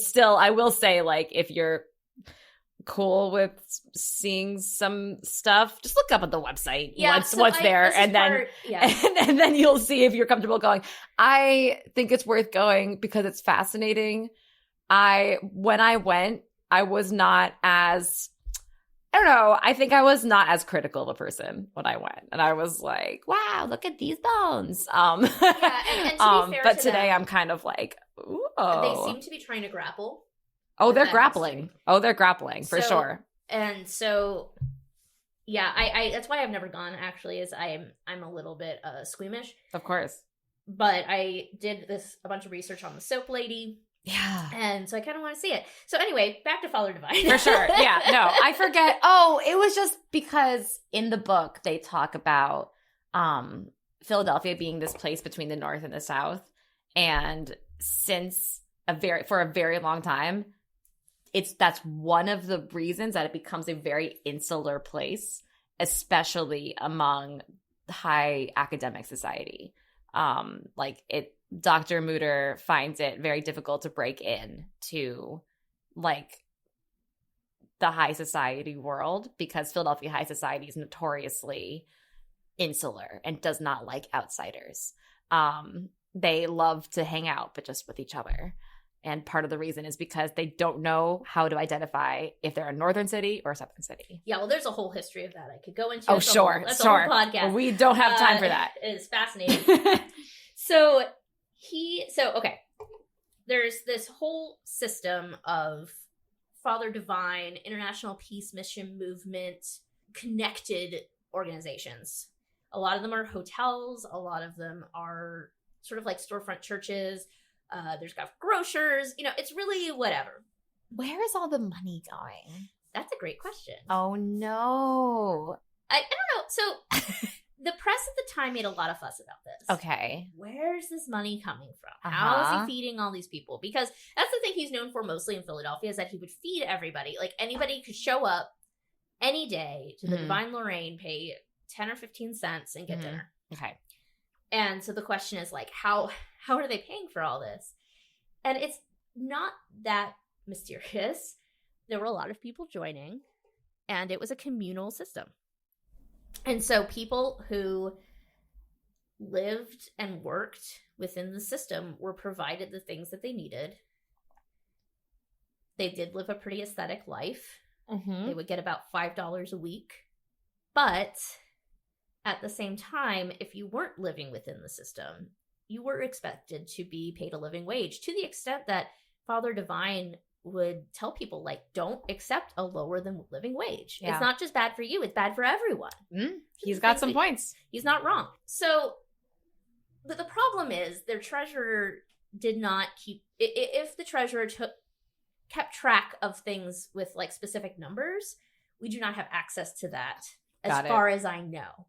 still, I will say, like if you're cool with seeing some stuff, just look up at the website what's there, and then you'll see if you're comfortable going. I think it's worth going because it's fascinating. When I went, I was not as, I don't know, I think I was not as critical of a person when I went, and I was like, wow, look at these bones. And to be fair, but today I'm kind of like, ooh. They seem to be trying to grapple. Oh, they're grappling. Oh, they're grappling for sure. And so, yeah, I that's why I've never gone. Actually, is I'm a little bit squeamish. Of course. But I did a bunch of research on the Soap Lady. Yeah. And so I kind of want to see it. So anyway, back to Father Divine. For sure. Yeah. No, I forget. Oh, it was just because in the book they talk about Philadelphia being this place between the North and the South, and for a very long time, that's one of the reasons that it becomes a very insular place, especially among high academic society. Dr. Mooter finds it very difficult to break in to like the high society world because Philadelphia high society is notoriously insular and does not like outsiders. They love to hang out, but just with each other. And part of the reason is because they don't know how to identify if they're a northern city or a southern city. Yeah, well, there's a whole history of that I could go into. Oh, That's sure. That's a whole podcast. Well, we don't have time for that. It is fascinating. Okay. There's this whole system of Father Divine, International Peace Mission Movement, connected organizations. A lot of them are hotels. A lot of them are sort of like storefront churches. There's got grocers. It's really whatever. Where is all the money going? That's a great question. Oh, no. I don't know. So the press at the time made a lot of fuss about this. Okay. Where's this money coming from? Uh-huh. How is he feeding all these people? Because that's the thing he's known for mostly in Philadelphia, is that he would feed everybody. Like, anybody could show up any day to the Divine Lorraine, pay 10 or 15 cents and get dinner. Okay. And so the question is, like, how are they paying for all this? And it's not that mysterious. There were a lot of people joining, and it was a communal system. And so people who lived and worked within the system were provided the things that they needed. They did live a pretty aesthetic life. They would get about $5 a week. But at the same time, if you weren't living within the system, you were expected to be paid a living wage, to the extent that Father Divine would tell people, like, don't accept a lower than living wage. Yeah. It's not just bad for you, it's bad for everyone. He's got some points. He's not wrong. So the problem is their treasurer did not keep, if the treasurer kept track of things with like specific numbers, we do not have access to that as far as I know.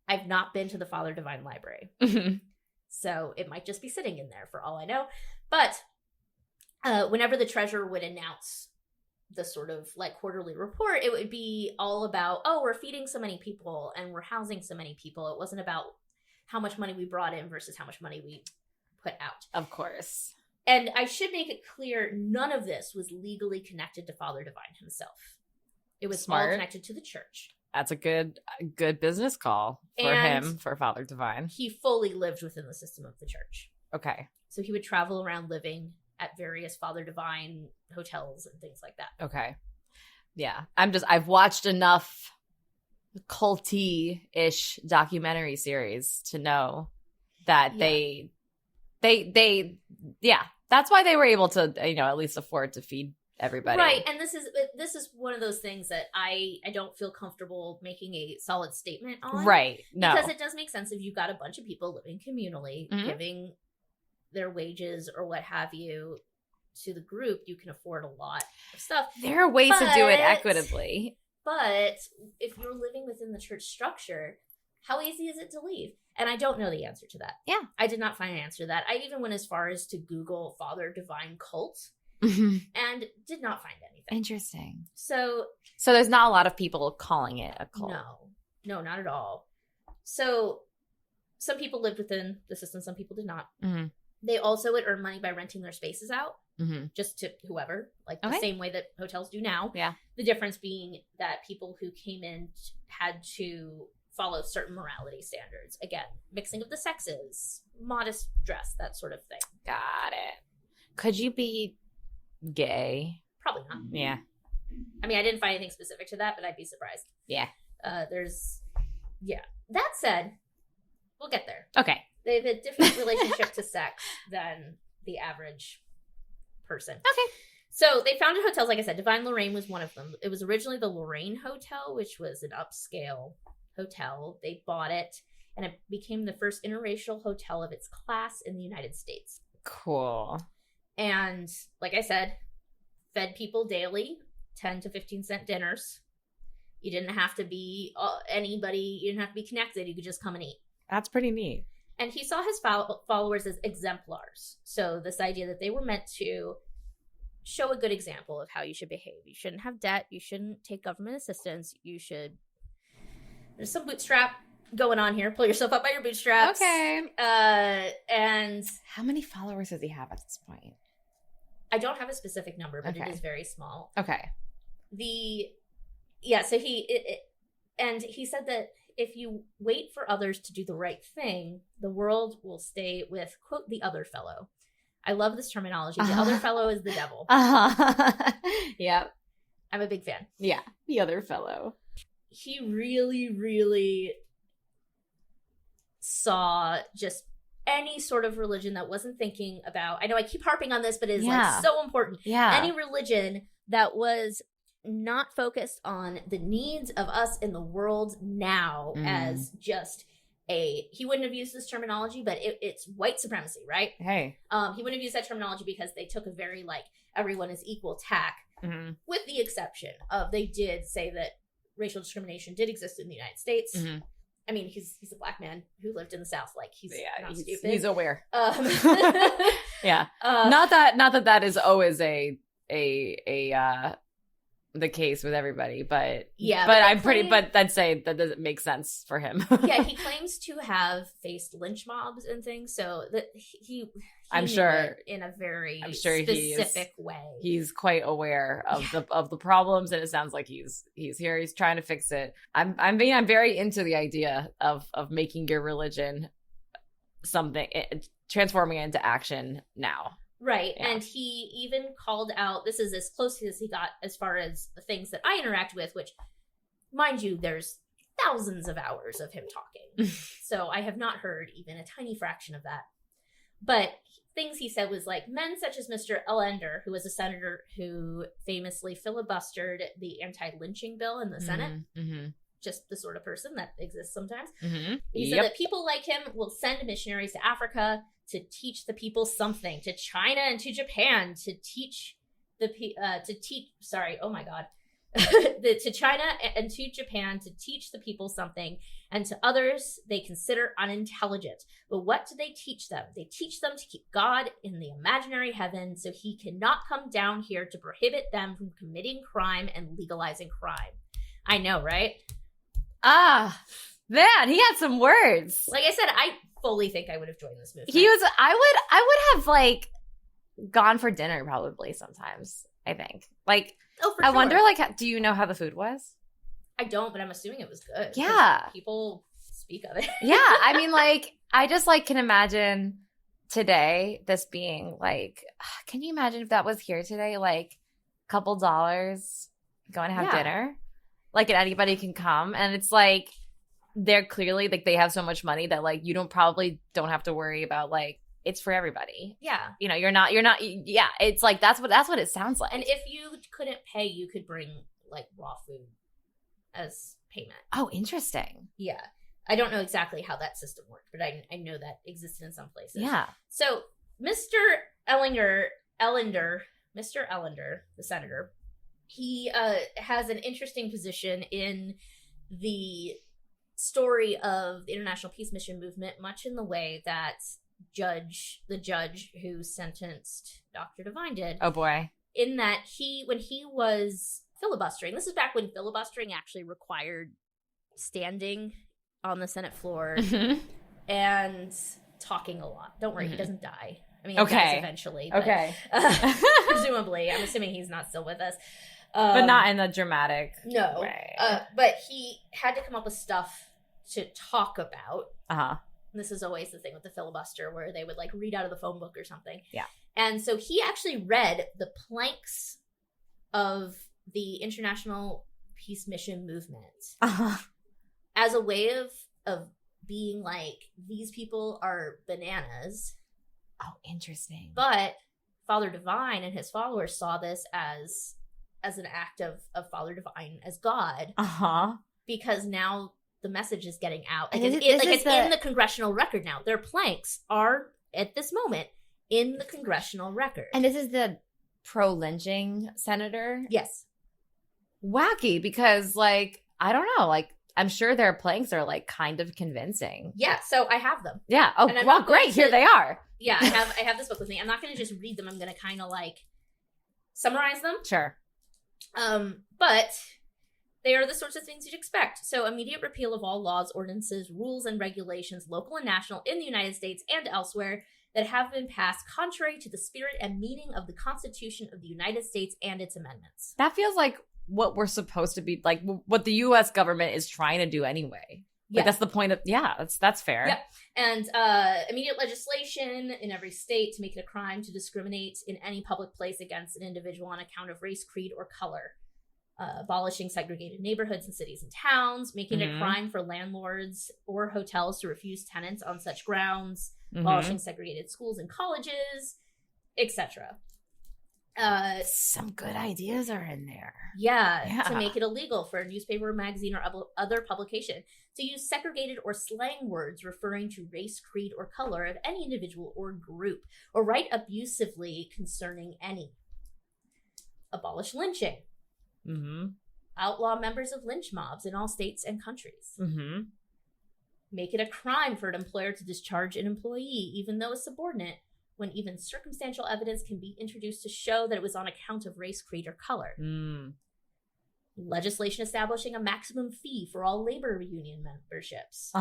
I've not been to the Father Divine Library. So it might just be sitting in there for all I know. But whenever the treasurer would announce the sort of like quarterly report, it would be all about, oh, we're feeding so many people and we're housing so many people. It wasn't about how much money we brought in versus how much money we put out. Of course. And I should make it clear, none of this was legally connected to Father Divine himself. It was all connected to the church. That's a good business call for him, for Father Divine. He fully lived within the system of the church. Okay. So he would travel around living at various Father Divine hotels and things like that. Okay. Yeah. I've watched enough culty-ish documentary series to know that they that's why they were able to, at least afford to feed everybody. Right. And this is one of those things that I don't feel comfortable making a solid statement on. Right. No. Because it does make sense if you've got a bunch of people living communally, giving their wages or what have you to the group, you can afford a lot of stuff. There are ways to do it equitably. But if you're living within the church structure, how easy is it to leave? And I don't know the answer to that. Yeah. I did not find an answer to that. I even went as far as to Google Father Divine cult and did not find anything. Interesting. So there's not a lot of people calling it a cult. No, not at all. So some people lived within the system, some people did not. They also would earn money by renting their spaces out, just to whoever, like the same way that hotels do now. Yeah. The difference being that people who came in had to follow certain morality standards. Again, mixing of the sexes, modest dress, that sort of thing. Got it. Could you be gay? Probably not. Yeah. I mean, I didn't find anything specific to that, but I'd be surprised. Yeah. That said, we'll get there. Okay. They have a different relationship to sex than the average person. Okay. So they founded hotels, like I said. Divine Lorraine was one of them. It was originally the Lorraine Hotel, which was an upscale hotel. They bought it, and it became the first interracial hotel of its class in the United States. Cool. And like I said, fed people daily, 10 to 15 cent dinners. You didn't have to be anybody. You didn't have to be connected. You could just come and eat. That's pretty neat. And he saw his followers as exemplars. So this idea that they were meant to show a good example of how you should behave. You shouldn't have debt. You shouldn't take government assistance. You should... There's some bootstrap going on here. Pull yourself up by your bootstraps. Okay. And... How many followers does he have at this point? I don't have a specific number, but it is very small. Okay. So he said that if you wait for others to do the right thing, the world will stay with, quote, the other fellow. I love this terminology. The other fellow is the devil. Yep. I'm a big fan. Yeah. The other fellow. He really, really saw just any sort of religion that wasn't thinking about, I know I keep harping on this, but it is like so important. Yeah. Any religion that was not focused on the needs of us in the world now as just he wouldn't have used this terminology, but it's white supremacy, right? Hey. He wouldn't have used that terminology because they took a very like everyone is equal tack, with the exception of they did say that racial discrimination did exist in the United States. I mean, he's a black man who lived in the South. Like he's not stupid. He's aware. Yeah. Not that is always the case with everybody, but yeah. But I'd say that doesn't make sense for him. Yeah, he claims to have faced lynch mobs and things, so that he I'm knew sure it in a very specific way. He's quite aware of the problems, and it sounds like he's here. He's trying to fix it. I'm very into the idea of making your religion something, transforming it into action now. Right. Yeah. And he even called out, this is as close as he got as far as the things that I interact with, which, mind you, there's thousands of hours of him talking. So I have not heard even a tiny fraction of that. But things he said was like, men such as Mr. Ellender, who was a senator who famously filibustered the anti-lynching bill in the Senate. Just the sort of person that exists sometimes. He said that people like him will send missionaries to Africa to teach the people something, to China and to Japan to teach to China and to Japan to teach the people something, and to others they consider unintelligent. But what do they teach them? They teach them to keep God in the imaginary heaven so he cannot come down here to prohibit them from committing crime and legalizing crime. I know, right? Man, he had some words. Like I said, I fully think I would have joined this movement. I would have like gone for dinner probably sometimes, I think. Like, I wonder, like, do you know how the food was? I don't, but I'm assuming it was good. Yeah. People speak of it. Yeah. I mean, like, I just like can imagine today this being like, can you imagine if that was here today? Like, a couple dollars, go and have dinner. Like, and anybody can come. And it's like, they're clearly like they have so much money that like you don't have to worry about like it's for everybody. Yeah. You know, you're not yeah, it's like that's what it sounds like. And if you couldn't pay, you could bring like raw food as payment. Oh, interesting. Yeah. I don't know exactly how that system worked, but I know that existed in some places. Yeah. So Mr. Ellender, the senator, he has an interesting position in the story of the International Peace Mission movement, much in the way that the judge who sentenced Dr. Devine did. Oh boy. In that when he was filibustering, this is back when filibustering actually required standing on the Senate floor and talking a lot. Don't worry, he doesn't die. I mean, he dies eventually. But, presumably. I'm assuming he's not still with us. But not in a dramatic way. But he had to come up with stuff to talk about. This is always the thing with the filibuster where they would like read out of the phone book or something. Yeah. And so he actually read the planks of the International Peace Mission movement as a way of being like, these people are bananas. Oh, interesting. But Father Divine and his followers saw this as an act of Father Divine as God. Because now the message is getting out. Like it's in the congressional record now. Their planks are, at this moment, in the congressional record. And this is the pro-lynching senator? Yes. Wacky, because, like, I don't know, like, I'm sure their planks are, like, kind of convincing. Yeah, so I have them. Yeah. Oh, well, great. Here they are. Yeah, I have this book with me. I'm not going to just read them. I'm going to kind of, like, summarize them. Sure. But they are the sorts of things you'd expect. So immediate repeal of all laws, ordinances, rules, and regulations, local and national, in the United States and elsewhere, that have been passed contrary to the spirit and meaning of the Constitution of the United States and its amendments. That feels like what we're supposed to be, like what the U.S. government is trying to do anyway. Yeah. Like, that's the point of, that's fair. Yep. And immediate legislation in every state to make it a crime to discriminate in any public place against an individual on account of race, creed, or color. Abolishing segregated neighborhoods in cities and towns, making it a crime for landlords or hotels to refuse tenants on such grounds, abolishing segregated schools and colleges, etc. Some good ideas are in there. Yeah, to make it illegal for a newspaper, magazine, or other publication to use segregated or slang words referring to race, creed, or color of any individual or group, or write abusively concerning any. Abolish lynching. Outlaw members of lynch mobs in all states and countries. Make it a crime for an employer to discharge an employee, even though a subordinate, when even circumstantial evidence can be introduced to show that it was on account of race, creed, or color. Legislation establishing a maximum fee for all labor union memberships.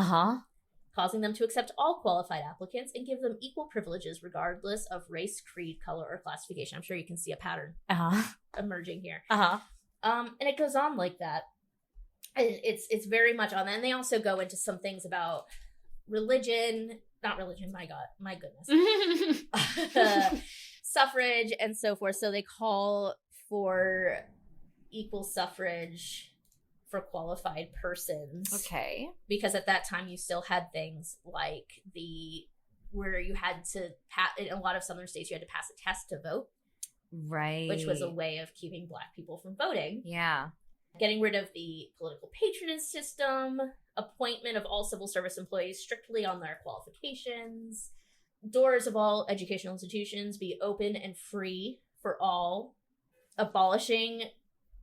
Causing them to accept all qualified applicants and give them equal privileges regardless of race, creed, color, or classification. I'm sure you can see a pattern emerging here. And it goes on like that. It's very much on that. And they also go into some things about religion, not religion, my goodness. Suffrage and so forth. So they call for equal suffrage for qualified persons. Okay. Because at that time you still had things like where you had to in a lot of southern states you had to pass a test to vote. Right. Which was a way of keeping Black people from voting. Yeah. Getting rid of the political patronage system, appointment of all civil service employees strictly on their qualifications, doors of all educational institutions be open and free for all, abolishing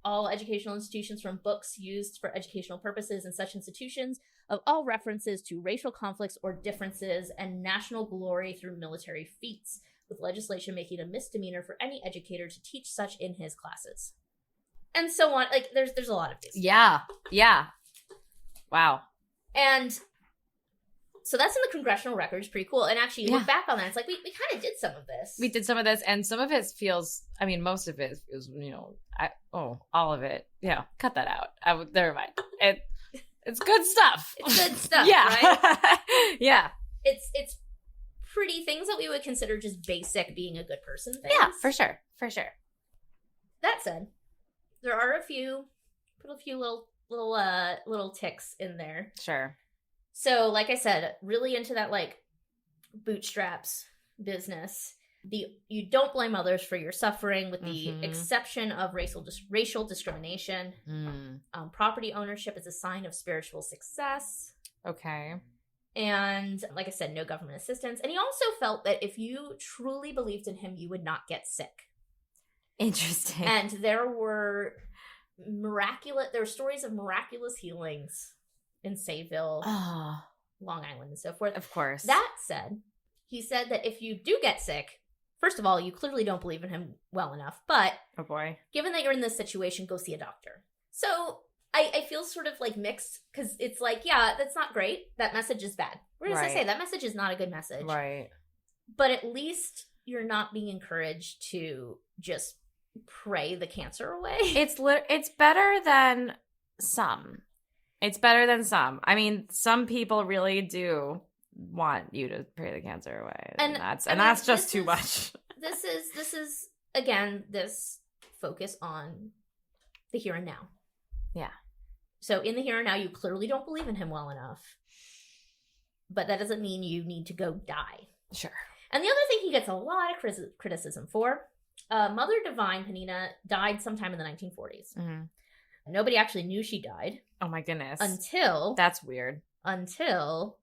all educational institutions from books used for educational purposes in such institutions of all references to racial conflicts or differences and national glory through military feats, with legislation making a misdemeanor for any educator to teach such in his classes. And so on. Like, there's a lot of these. Yeah. Wow. And so that's in the congressional records. Pretty cool. And actually, you look back on that, it's like, we kind of did some of this. We did some of this, and some of it feels, I mean, most of it is, all of it. Yeah, cut that out. Never mind. It's good stuff. It's good stuff, yeah. Right? Yeah. It's pretty things that we would consider just basic being a good person things. Yeah, for sure. That said, there are a few little ticks in there. Sure. So, like I said, really into that like bootstraps business. You don't blame others for your suffering, with the exception of racial discrimination. Property ownership is a sign of spiritual success. Okay. And like I said, no government assistance. And he also felt that if you truly believed in him, you would not get sick. Interesting. And there were stories of miraculous healings in Sayville, Long Island, and so forth. Of course. That said, he said that if you do get sick, first of all, you clearly don't believe in him well enough. But oh boy, given that you're in this situation, go see a doctor. So I feel sort of like mixed, because it's like, yeah, that's not great. That message is bad. We're just going to say that message is not a good message. Right. But at least you're not being encouraged to just pray the cancer away. It's better than some. It's better than some. I mean, some people really do want you to pray the cancer away. And that's just too much. This is again, this focus on the here and now. Yeah. So in the here and now, you clearly don't believe in him well enough. But that doesn't mean you need to go die. Sure. And the other thing he gets a lot of criticism for, Mother Divine, Penina, died sometime in the 1940s. Nobody actually knew she died. Oh my goodness. That's weird. Until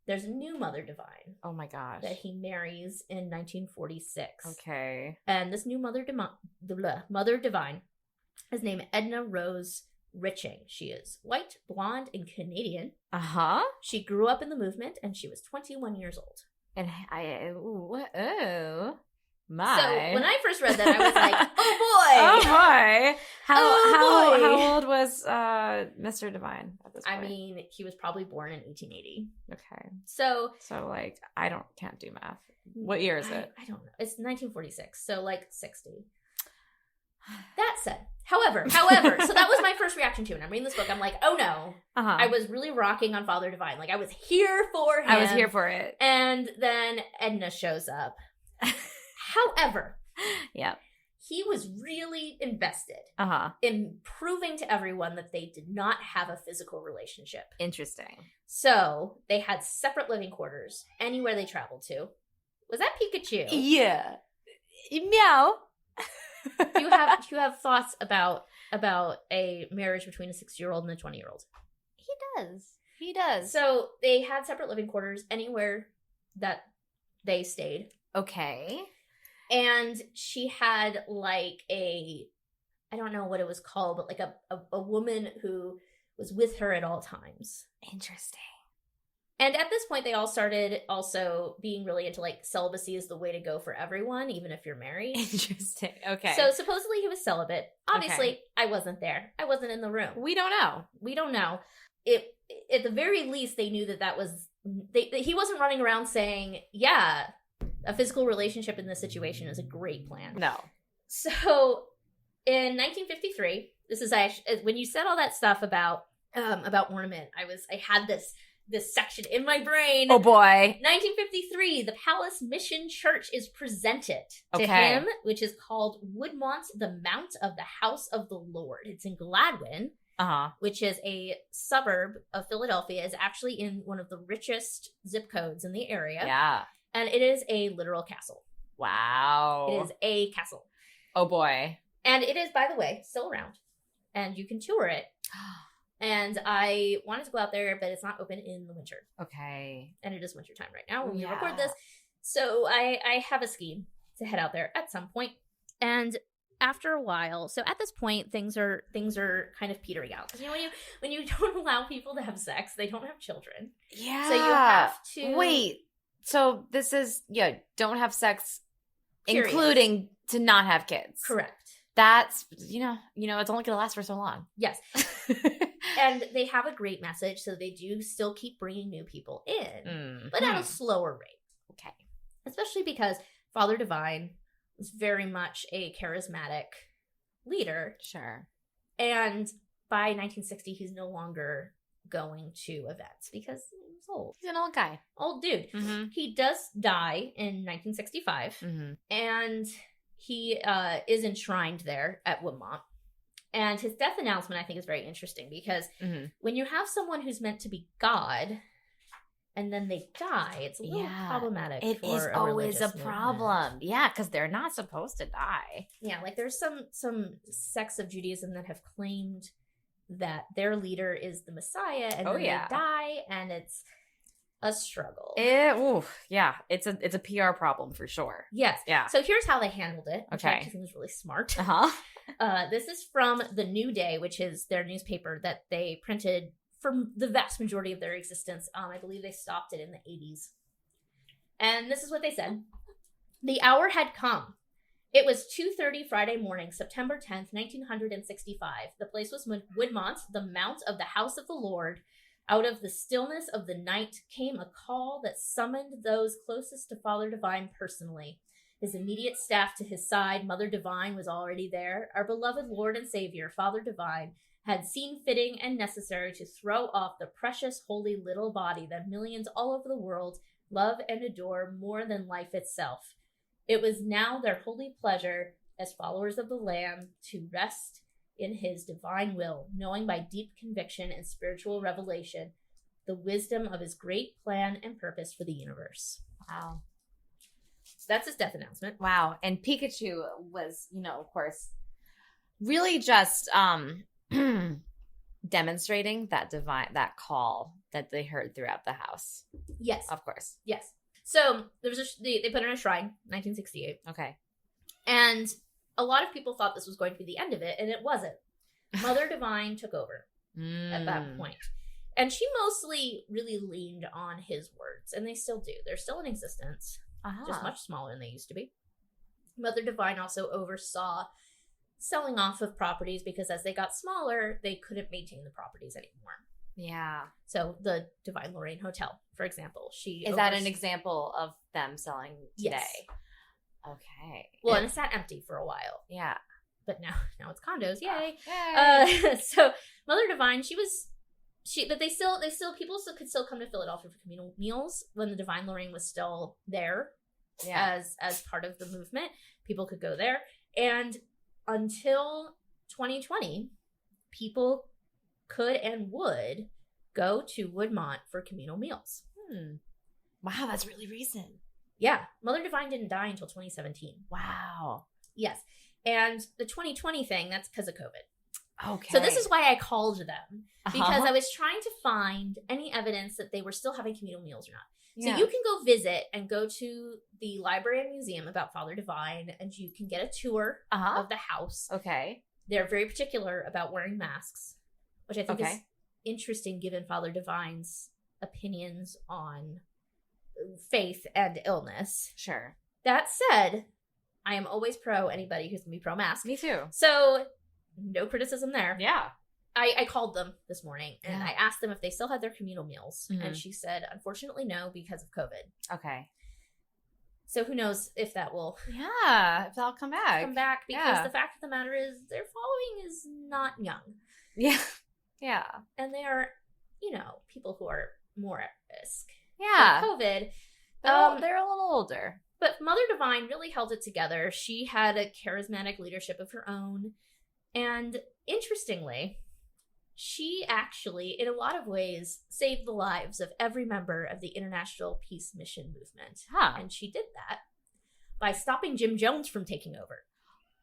there's a new Mother Divine. Oh my gosh. That he marries in 1946. Okay. And this new Mother Divine is named Edna Rose Riching. She is white, blonde, and Canadian. She grew up in the movement, and she was 21 years old. And my. So when I first read that, I was like, oh boy. Oh boy. How old was Mr. Divine at this point? I mean, he was probably born in 1880. Okay. So like, can't do math. What year is it? I don't know. It's 1946. So like 60. That said, however, so that was my first reaction to it. I'm reading this book. I'm like, oh no. I was really rocking on Father Divine. Like, I was here for him. I was here for it. And then Edna shows up. However, yeah, he was really invested in proving to everyone that they did not have a physical relationship. Interesting. So they had separate living quarters anywhere they traveled to. Was that Pikachu? Yeah. Meow. Do you have thoughts about a marriage between a 6-year-old and a 20-year-old? He does. So they had separate living quarters anywhere that they stayed. Okay. And she had like I don't know what it was called, but like a woman who was with her at all times. Interesting. And at this point, they all started also being really into like celibacy is the way to go for everyone, even if you're married. Interesting. Okay. So supposedly he was celibate. Obviously, I wasn't there. I wasn't in the room. We don't know. We don't know. It at the very least, they knew that was he wasn't running around saying, yeah, a physical relationship in this situation is a great plan. No. So in 1953, this is when you said all that stuff about ornament, I had this section in my brain. Oh boy. 1953, the Palace Mission Church is presented to Okay. him, which is called Woodmont, the Mount of the House of the Lord. It's in Gladwin, which is a suburb of Philadelphia. It's actually in one of the richest zip codes in the area. Yeah. And it is a literal castle. Wow. It is a castle. Oh boy. And it is, by the way, still around. And you can tour it. And I wanted to go out there, but it's not open in the winter. Okay. And it is wintertime right now when we Yeah. record this. So I have a scheme to head out there at some point. And after a while, so at this point, things are kind of petering out. Because when you don't allow people to have sex, they don't have children. Yeah. So you have to wait. So this is don't have sex, Period. including to not have kids. Correct. That's it's only gonna last for so long. Yes. And they have a great message, so they do still keep bringing new people in, but at a slower rate. Okay. Especially because Father Divine was very much a charismatic leader. Sure. And by 1960, he's no longer going to events because he's old. He's an old guy. Old dude. Mm-hmm. He does die in 1965, Mm-hmm. and he is enshrined there at Woodmont. And his death announcement, I think, is very interesting because when you have someone who's meant to be God and then they die, it's a little problematic. It for is a always a religious problem. movement. Yeah, because they're not supposed to die. Yeah, like there's some sects of Judaism that have claimed that their leader is the Messiah, and then they die, and it's a struggle. It's a PR problem for sure. Yes. Yeah. So here's how they handled it. Which I Okay. actually think was really smart. This is from the New Day, which is their newspaper that they printed for the vast majority of their existence. I believe they stopped it in the 80s. And this is what they said. The hour had come. It was 2:30 Friday morning, September 10th, 1965. The place was Woodmont, the Mount of the House of the Lord. Out of the stillness of the night came a call that summoned those closest to Father Divine personally. His immediate staff to his side, Mother Divine, was already there. Our beloved Lord and Savior, Father Divine, had seen fitting and necessary to throw off the precious, holy little body that millions all over the world love and adore more than life itself. It was now their holy pleasure, as followers of the Lamb, to rest in his divine will, knowing by deep conviction and spiritual revelation the wisdom of his great plan and purpose for the universe. Wow. So that's his death announcement. Wow. And Pikachu was, of course, really just demonstrating that call that they heard throughout the house. Yes. Of course. Yes. So there was they put in a shrine, 1968. Okay. And a lot of people thought this was going to be the end of it, and it wasn't. Mother Divine took over at that point. And she mostly really leaned on his words, and they still do. They're still in existence, just much smaller than they used to be. Mother Divine also oversaw selling off of properties because as they got smaller, they couldn't maintain the properties anymore. Yeah. So the Divine Lorraine Hotel, for example, Is that an example of them selling today? Yes. Okay. Well, and it sat empty for a while. Yeah. but now it's condos. Yay! Yay. So Mother Divine, but they still people could still come to Philadelphia for communal meals when the Divine Lorraine was still there as part of the movement. People could go there, and until 2020, people could and would go to Woodmont for communal meals. Wow, that's really recent. Yeah, Mother Divine didn't die until 2017. Wow. Yes, and the 2020 thing, that's because of COVID. Okay. So this is why I called them, because I was trying to find any evidence that they were still having communal meals or not. So you can go visit and go to the library and museum about Father Divine, and you can get a tour of the house. Okay. They're very particular about wearing masks, which I think is interesting given Father Divine's opinions on faith and illness. Sure. That said, I am always pro anybody who's going to be pro-mask. Me too. So no criticism there. Yeah. I called them this morning and I asked them if they still had their communal meals. And she said, unfortunately, no, because of COVID. Okay. So who knows if that will if that'll come back. Because the fact of the matter is their following is not young. Yeah. Yeah. And they are, people who are more at risk. Yeah. For COVID. They're a little older. But Mother Divine really held it together. She had a charismatic leadership of her own. And interestingly, she actually, in a lot of ways, saved the lives of every member of the International Peace Mission movement. And she did that by stopping Jim Jones from taking over.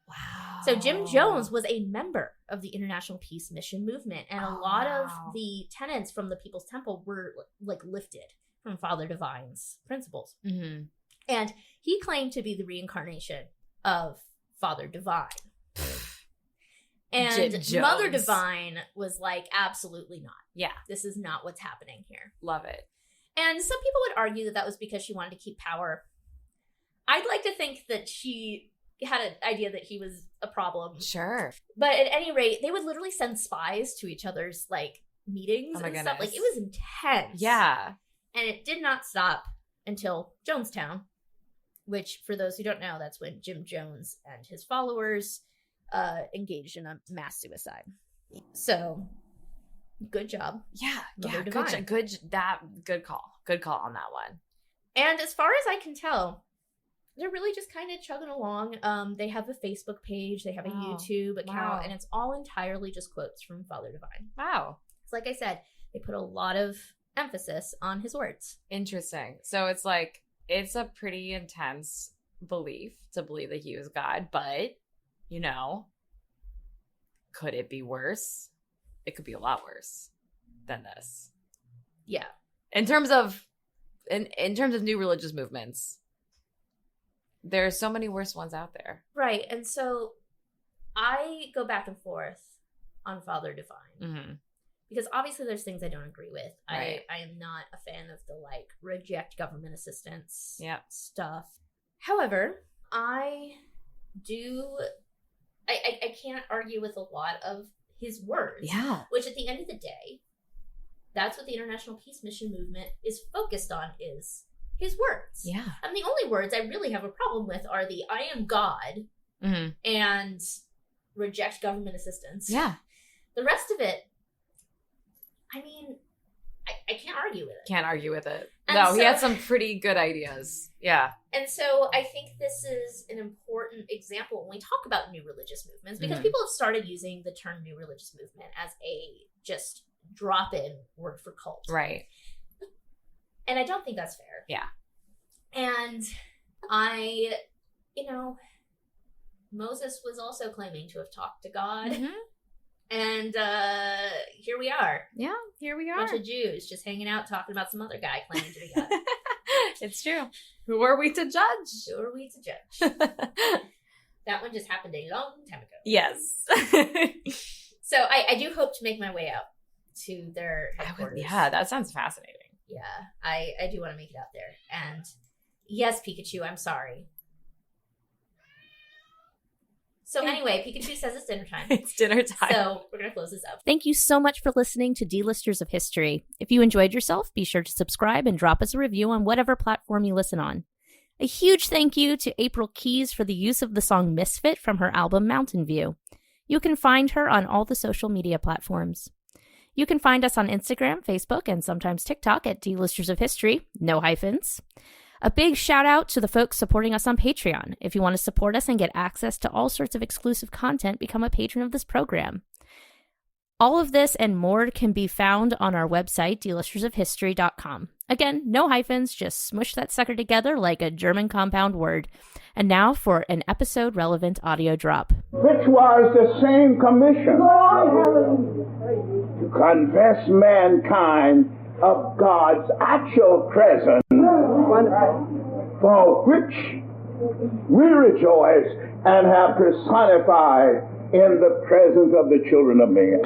Wow. So Jim Jones was a member of the International Peace Mission movement. And a lot of the tenets from the People's Temple were lifted from Father Divine's principles. Mm-hmm. And he claimed to be the reincarnation of Father Divine. And Mother Divine was like, absolutely not. Yeah. This is not what's happening here. Love it. And some people would argue that was because she wanted to keep power. I'd like to think that she had an idea that he was a problem. Sure. But at any rate, they would literally send spies to each other's, meetings and stuff. It was intense. Yeah. And it did not stop until Jonestown, which, for those who don't know, that's when Jim Jones and his followers engaged in a mass suicide. So, good job. Yeah. Mother Good Divine. Good call. Good call on that one. And as far as I can tell, they're really just kind of chugging along. They have a Facebook page. They have a YouTube account. And it's all entirely just quotes from Father Divine. Wow. So like I said, they put a lot of emphasis on his words. Interesting. So it's it's a pretty intense belief to believe that he was God, but could it be worse? It could be a lot worse than this. Yeah. In terms of new religious movements, there are so many worse ones out there. Right. And so I go back and forth on Father Divine. Mm-hmm. Because obviously there's things I don't agree with. Right. I am not a fan of the reject government assistance stuff. However, I can't argue with a lot of his words. Yeah. Which at the end of the day, that's what the International Peace Mission movement is focused on, is his words. Yeah. And the only words I really have a problem with are the I am God and reject government assistance. Yeah. The rest of it, I mean, I can't argue with it. Can't argue with it. And no, he had some pretty good ideas. Yeah. And so I think this is an important example when we talk about new religious movements, because people have started using the term new religious movement as a just drop-in word for cult. Right. And I don't think that's fair. Yeah. And Moses was also claiming to have talked to God. Mm-hmm. And here we are. Yeah, here we are. Bunch of Jews just hanging out talking about some other guy claiming to be God. It's true. Who are we to judge? Who are we to judge? That one just happened a long time ago. Yes. So I do hope to make my way out to their headquarters. Yeah, that sounds fascinating. Yeah, I do want to make it out there. And yes, Pikachu, I'm sorry. So anyway, Pikachu says it's dinner time. It's dinner time. So we're going to close this up. Thank you so much for listening to D-Listers of History. If you enjoyed yourself, be sure to subscribe and drop us a review on whatever platform you listen on. A huge thank you to April Keys for the use of the song Misfit from her album Mountain View. You can find her on all the social media platforms. You can find us on Instagram, Facebook, and sometimes TikTok at D-Listers of History, no hyphens. A big shout out to the folks supporting us on Patreon. If you want to support us and get access to all sorts of exclusive content, become a patron of this program. All of this and more can be found on our website, dlistersofhistory.com. Again, no hyphens, just smush that sucker together like a German compound word. And now for an episode-relevant audio drop. Which was the same commission to convince mankind of God's actual presence, for which we rejoice and have personified in the presence of the children of men.